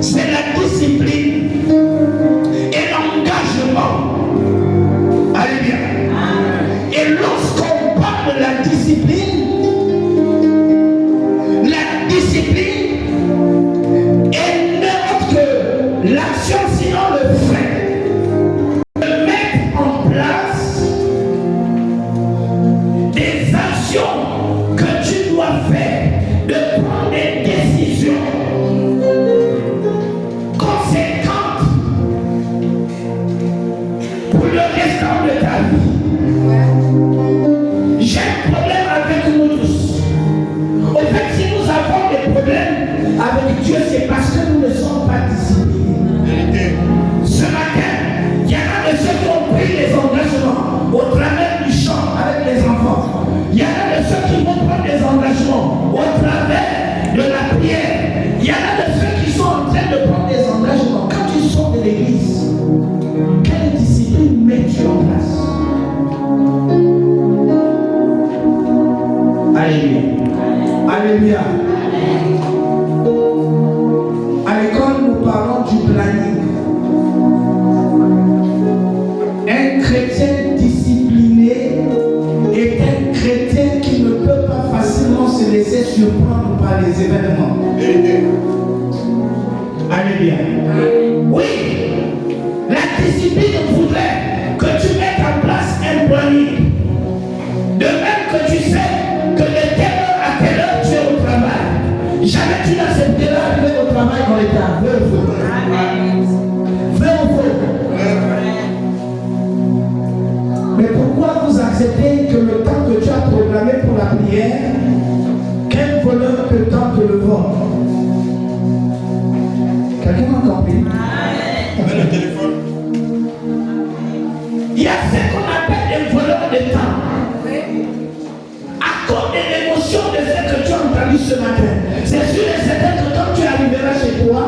c'est la discipline et l'engagement. Allez bien. Et lorsqu'on parle de la discipline est n'importe que l'action, sinon le fait de mettre en place des actions que tu dois faire, de prendre des décisions conséquentes pour le restant de ta vie. J'ai un problème avec nous tous. Au fait, si nous avons des problèmes avec Dieu, c'est parce que nous ne sommes pas disciplinés. Ce matin, il y en a de ceux qui ont pris les engagements au travers du chant avec les enfants. Il y en a de ceux qui vont prendre des engagements au travers de la prière. Il y en a de ceux qui sont en train de prendre des engagements. Quand ils sont de l'église, quelle discipline mets-tu en place? Alléluia. Alléluia. À l'école, nous parlons du planning. Un chrétien discipliné est un chrétien qui ne peut pas facilement se laisser surprendre par les événements. Alléluia. Oui, la discipline voudrait que tu mettes en place un planning. De même que tu sais que de telle heure à telle heure tu es au travail. Jamais tu n'accepteras d'arriver au travail dans l'état. Vrai ou faux? Vrai ou faux? Mais pourquoi vous acceptez que le temps que tu as programmé pour la prière, quel voleur peut tenter le vol? Quelqu'un m'a compris? Le téléphone. Il y a ce qu'on appelle des voleurs de temps. À cause de l'émotion de ce que tu as entendu ce matin, c'est sûr et certain que quand tu arriveras chez toi,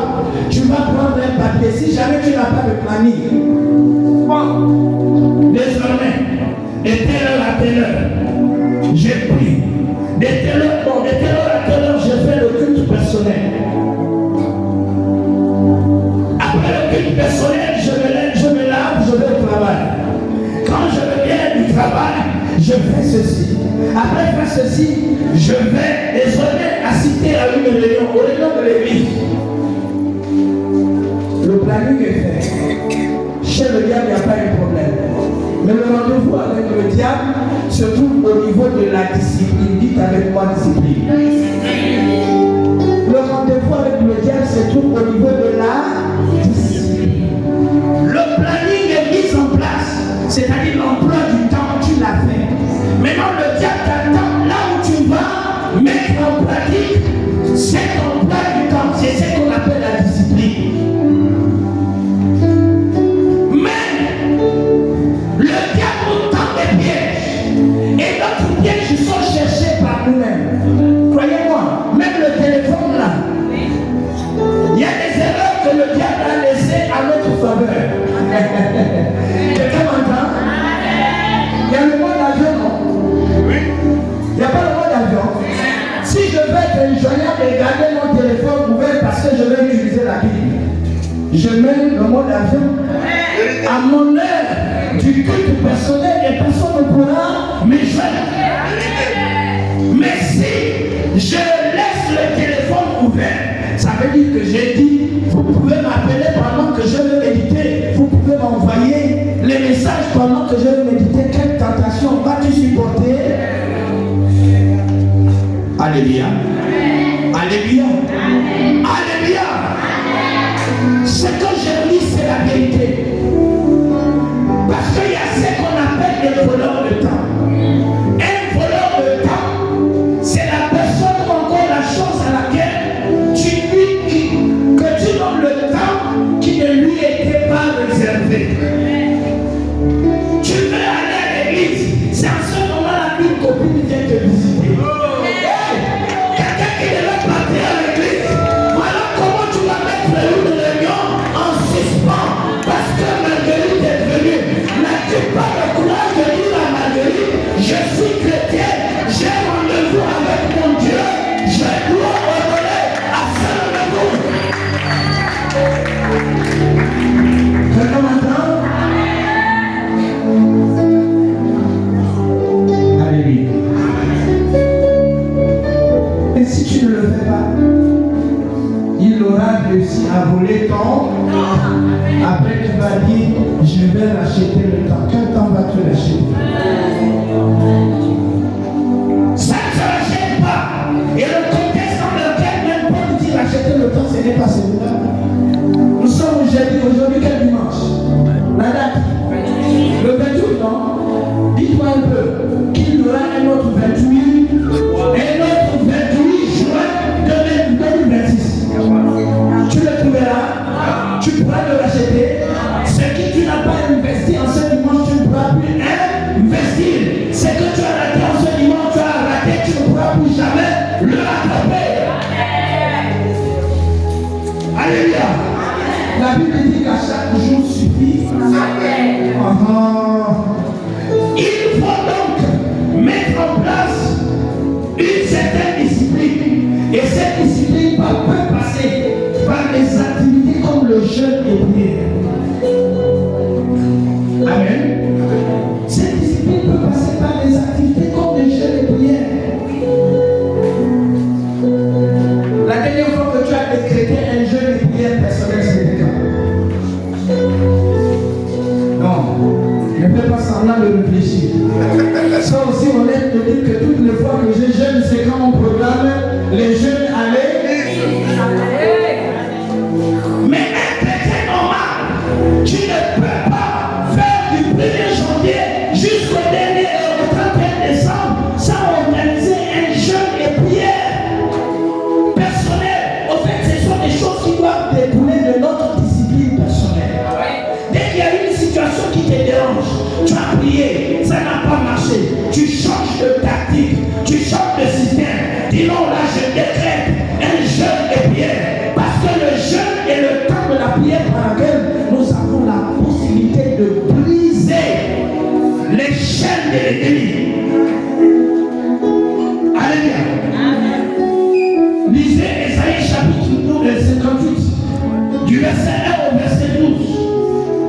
tu vas prendre un papier. Si jamais tu n'as pas de planning, bon, désormais, de telle heure à telle heure, j'ai pris. De telle heure, bon, de telle heure à telle heure, j'ai fait le culte personnel. Après le culte personnel, je me lave, je vais au travail. Quand je reviens du travail, je fais ceci. Après faire ceci, je vais désormais assister à une réunion, au réunion de l'église. Le planning est fait. Chez le diable, il n'y a pas de problème. Mais le rendez-vous avec le diable se trouve au niveau de la discipline. Dites avec moi discipline. Le rendez-vous avec le diable se trouve au niveau de la discipline. Le planning est mis en place, c'est-à-dire l'emploi du temps, tu l'as fait. Maintenant, le diable t'attend là où tu vas mettre en pratique cet emploi du temps. C'est ce qu'on appelle la discipline. Mais le diable nous tend des pièges. Et notre piège sont cherchés par nous-mêmes. Croyez-moi, même le téléphone là, il y a des erreurs que le diable a laissées à notre faveur. Quelqu'un m'entend? Il y a le mode avion, non? Oui. Il n'y a pas le mode avion. Si je vais être joignable et garder mon téléphone ouvert parce que je vais utiliser la Bible, je mets le mode avion. À mon heure du culte personnel, et personne ne pourra me joindre. Mais si je laisse le téléphone ouvert, ça veut dire que j'ai dit, vous pouvez m'appeler pendant que je vais méditer, vous pouvez m'envoyer les messages pendant que je vais méditer. Quelle tentation vas-tu supporter? Alléluia. Alléluia. Alléluia. Ce que je lis, c'est la vérité. Parce qu'il y a ce qu'on appelle des voleurs de temps. Un voleur de temps, c'est la personne ou encore la chose à laquelle que tu donnes le temps qui ne lui était pas réservé. Tu veux aller à l'église, c'est en ce moment-là qu'une copine vient te visiter. Quelqu'un qui devait partir à l'église, voilà comment tu vas mettre mais si tu ne le fais pas, il aura réussi à voler ton. Après, tu vas dire, je vais racheter le temps. Quel temps vas-tu racheter? Ça ne se rachète pas. Et le contexte dans lequel même Paul dit racheter le temps, ce n'est pas celui-là. Nous sommes aujourd'hui quel dimanche? La date? Le 28, non? Dites-moi un peu qu'il y aura un autre 28 juin 2026. Tu le trouveras, tu pourras le racheter. Ce que tu n'as pas investi en ce dimanche, tu ne pourras plus investir. Ce que tu as raté en ce dimanche, tu as raté, tu ne pourras plus jamais le rattraper. Alléluia. La Bible dit qu'à chaque jour suffit. Il faut donc mettre en place une certaine discipline. Et cette discipline peut passer par des activités comme le jeûne et prière. Amen. Cette discipline peut passer par des activités comme le jeûne et prière. La dernière fois que tu as décrété un jeûne et prière personnel, c'était quand? Non, ne fais pas semblant de réfléchir. Ça aussi, on aime de dire que toutes les fois que je jeûne, c'est quand on programme les jeûnes allaient. Mais un chrétien normal, tu ne peux pas faire du 1er janvier jusqu'au dernier au 31 décembre sans organiser un jeûne et prière personnel. En fait, ce sont des choses qui doivent découler de notre discipline personnelle. Dès qu'il y a une situation qui te dérange, tu as prié, ça n'a pas marché, tu changes de tactique, tu changes de système. Dis non, là je décrète un jeûne et prière. Parce que le jeûne est le temps de la prière par laquelle nous avons la possibilité de briser les chaînes de l'ennemi. Alléluia. Lisez Ésaïe chapitre 58, du verset 1 au verset 12.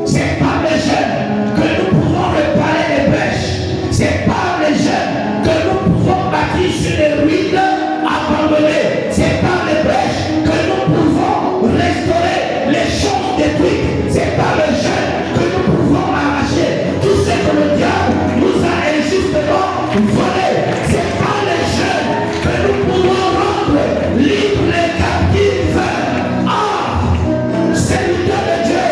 C'est par les jeunes que nous pouvons réparer les brèches. C'est par les jeunes que nous pouvons bâtir sur les ruines abandonnées. C'est par les brèches que nous pouvons restaurer les choses détruites. C'est par les jeunes que nous pouvons arracher tout ce que le diable nous a injustement volé. C'est par les jeunes que nous pouvons rendre libres les captifs. Serviteurs de Dieu,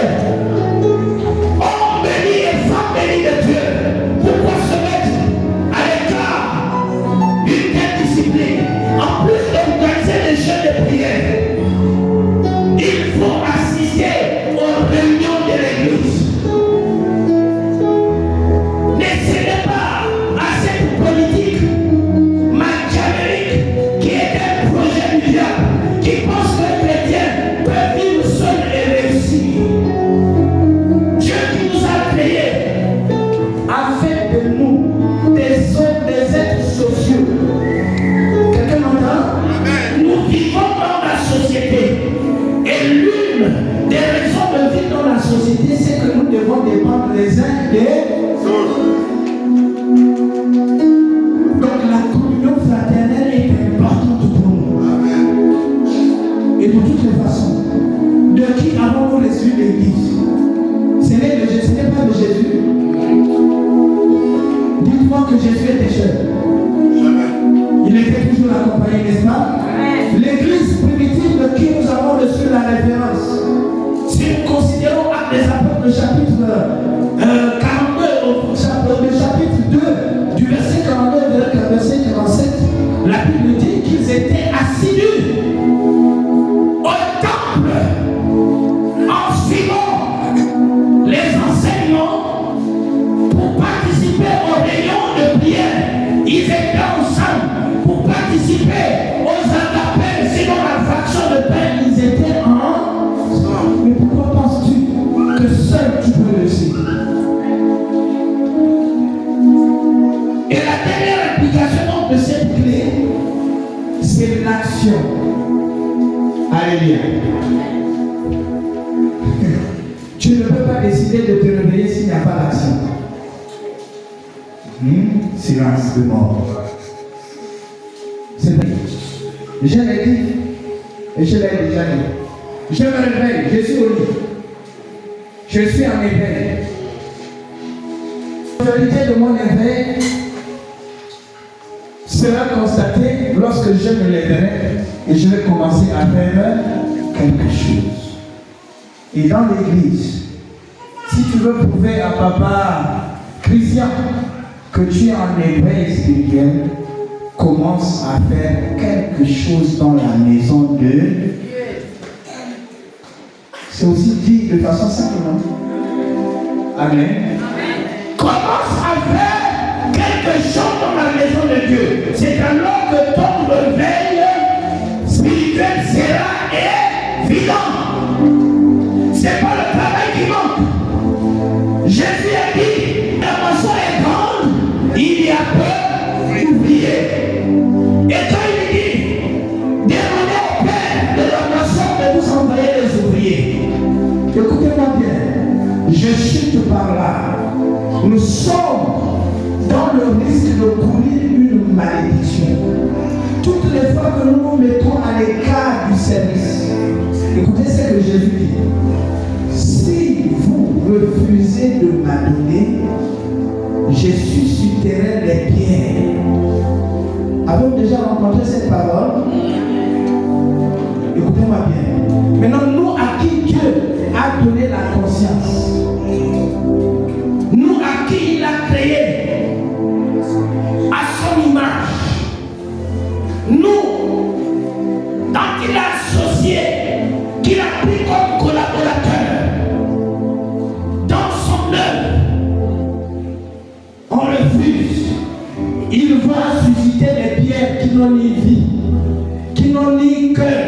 homme béni et femme bénie de Dieu, pourquoi se mettre à l'écart d'une telle discipline? En plus d'organiser les jeûnes de prière, il faut assister aux réunions de l'église. Ne cédez pas à cette politique machiavélique qui est un projet du diable, qui pense que les chrétiens peuvent vivre seuls et réussir. Dieu qui nous a créés a fait de nous des hommes, des êtres sociaux. Quelqu'un m'entend? Nous vivons dans la société. Et l'une des raisons de vivre dans la société, c'est que nous devons dépendre les uns des autres. Donc la communion fraternelle est importante pour nous. Et de toutes les façons, de qui avons-nous reçu l'église? Ce n'est pas de Jésus. Dites-moi que Jésus était seul. Il était toujours accompagné, n'est-ce pas? L'église primitive de qui nous avons reçu la référence. Si nous considérons Actes des Apôtres, le chapitre 42, le chapitre 2, du verset 42 au verset 47, la Bible dit qu'ils étaient assidus au temple en suivant les enseignements pour participer aux réunions de prière. Ils étaient ensemble pour participer aux appels, sinon la fraction de pain, ils étaient ensemble. Mais pourquoi penses-tu que seul tu peux réussir? Et la dernière application de cette clé, c'est l'action. Alléluia. Tu ne peux pas décider de te réveiller s'il n'y a pas d'action. Silence de mort. C'est Je l'ai dit, et je l'ai déjà dit. Je me réveille, je suis au lit. Je suis en éveil. La majorité de mon éveil sera constatée lorsque je me lèverai et je vais commencer à faire quelque chose. Et dans l'église, si tu veux prouver à papa Christian que tu es en éveil spirituel, commence à faire quelque chose dans la maison de Dieu. C'est aussi dit de façon simple. Amen. Commence à faire quelque chose dans la maison de Dieu. C'est alors que ton réveil spirituel sera évident. C'est pas le travail qui manque. Jésus a dit, la moisson est grande, il y a peu d'ouvriers. Et quand il dit, demandez au Père de la moisson de vous envoyer les ouvriers. Écoutez-moi bien, je chute par là. Nous sommes dans le risque de courir une malédiction. Toutes les fois que nous nous mettons à l'écart du service, écoutez ce que Jésus dit. Si vous refusez de m'adonner, je susciterai les pierres. Avez-vous déjà rencontré cette parole? Écoutez-moi bien. Maintenant, nous à qui Dieu a donné la conscience, nous à qui il a créé à son image, nous, quand il a associé, qu'il a pris comme collaborateur dans son œuvre, on refuse. Il va susciter des pierres qui n'ont ni vie, qui n'ont ni cœur,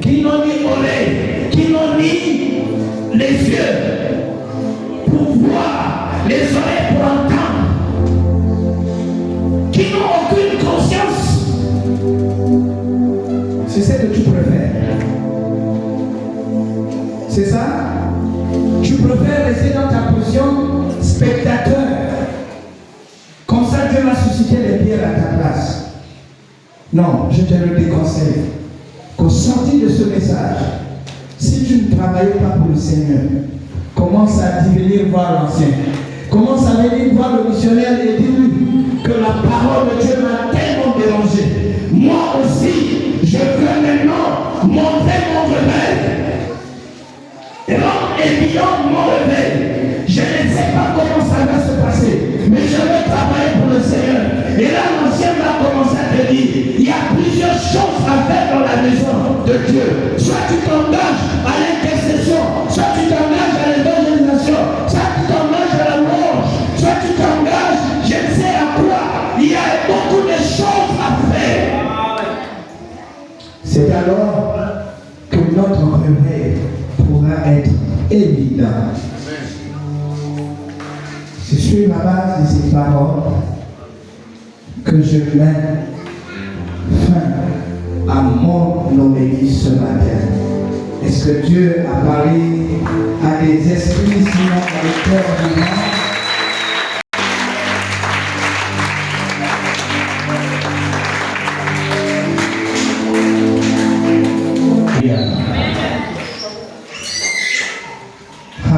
qui n'ont ni oreille, qui n'ont ni les yeux pour voir, les oreilles pour entendre, qui n'ont aucune conscience. C'est ce que tu préfères. C'est ça? Tu préfères rester dans ta position spectateur. Comme ça, Dieu va susciter les pierres à ta place. Non, je te le déconseille. Qu'au sortir de ce message, si tu ne travailles pas pour le Seigneur, commence à venir voir l'ancien. Commence à venir voir le missionnaire et dis-lui que la parole de Dieu m'a tellement dérangé. Moi aussi, je veux maintenant montrer mon réveil. Rendre évident mon réveil. Je ne sais pas comment ça va se passer, mais je vais travailler pour le Seigneur. Et là, l'ancien va commencer à te dire, il y a plusieurs choses à faire dans la maison de Dieu. Soit tu t'engages à l'intercession, soit tu t'engages à l'évangélisation, soit tu t'engages à la louange, soit tu t'engages, je ne sais à quoi. Il y a beaucoup de choses à faire. C'est alors que notre réveil pourra être évident. C'est sur la base de ces paroles que je mets fin à mon homélie ce matin. Est-ce que Dieu a parlé à des esprits sinon dans le cœur vivant?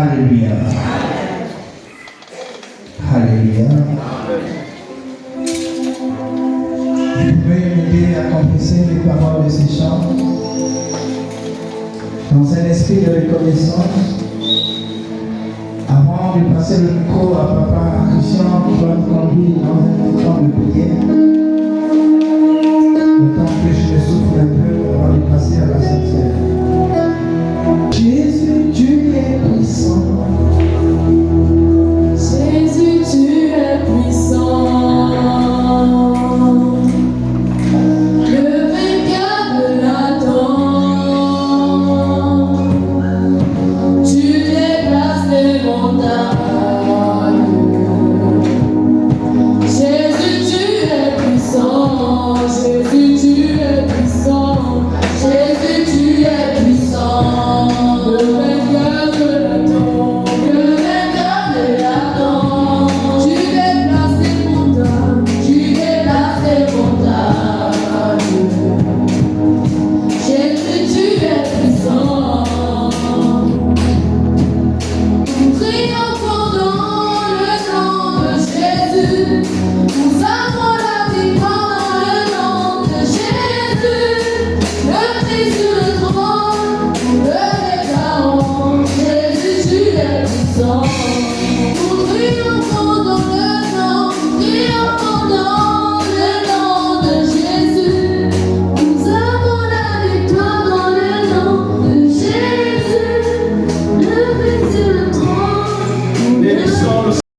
Alléluia. Alléluia. Vous pouvez m'aider à confesser les paroles de ces chants dans un esprit de reconnaissance. Avant de passer le micro à papa Christian qui va nous conduire dans un temps de prière. Le temps que je me souffle un peu avant de passer à la Sainte-Sœur. Jésus, tu es puissant. Jésus, tu es puissant. Le vainqueur de l'Adam. Tu déplaces les montagnes. Jésus, tu es puissant. Jésus,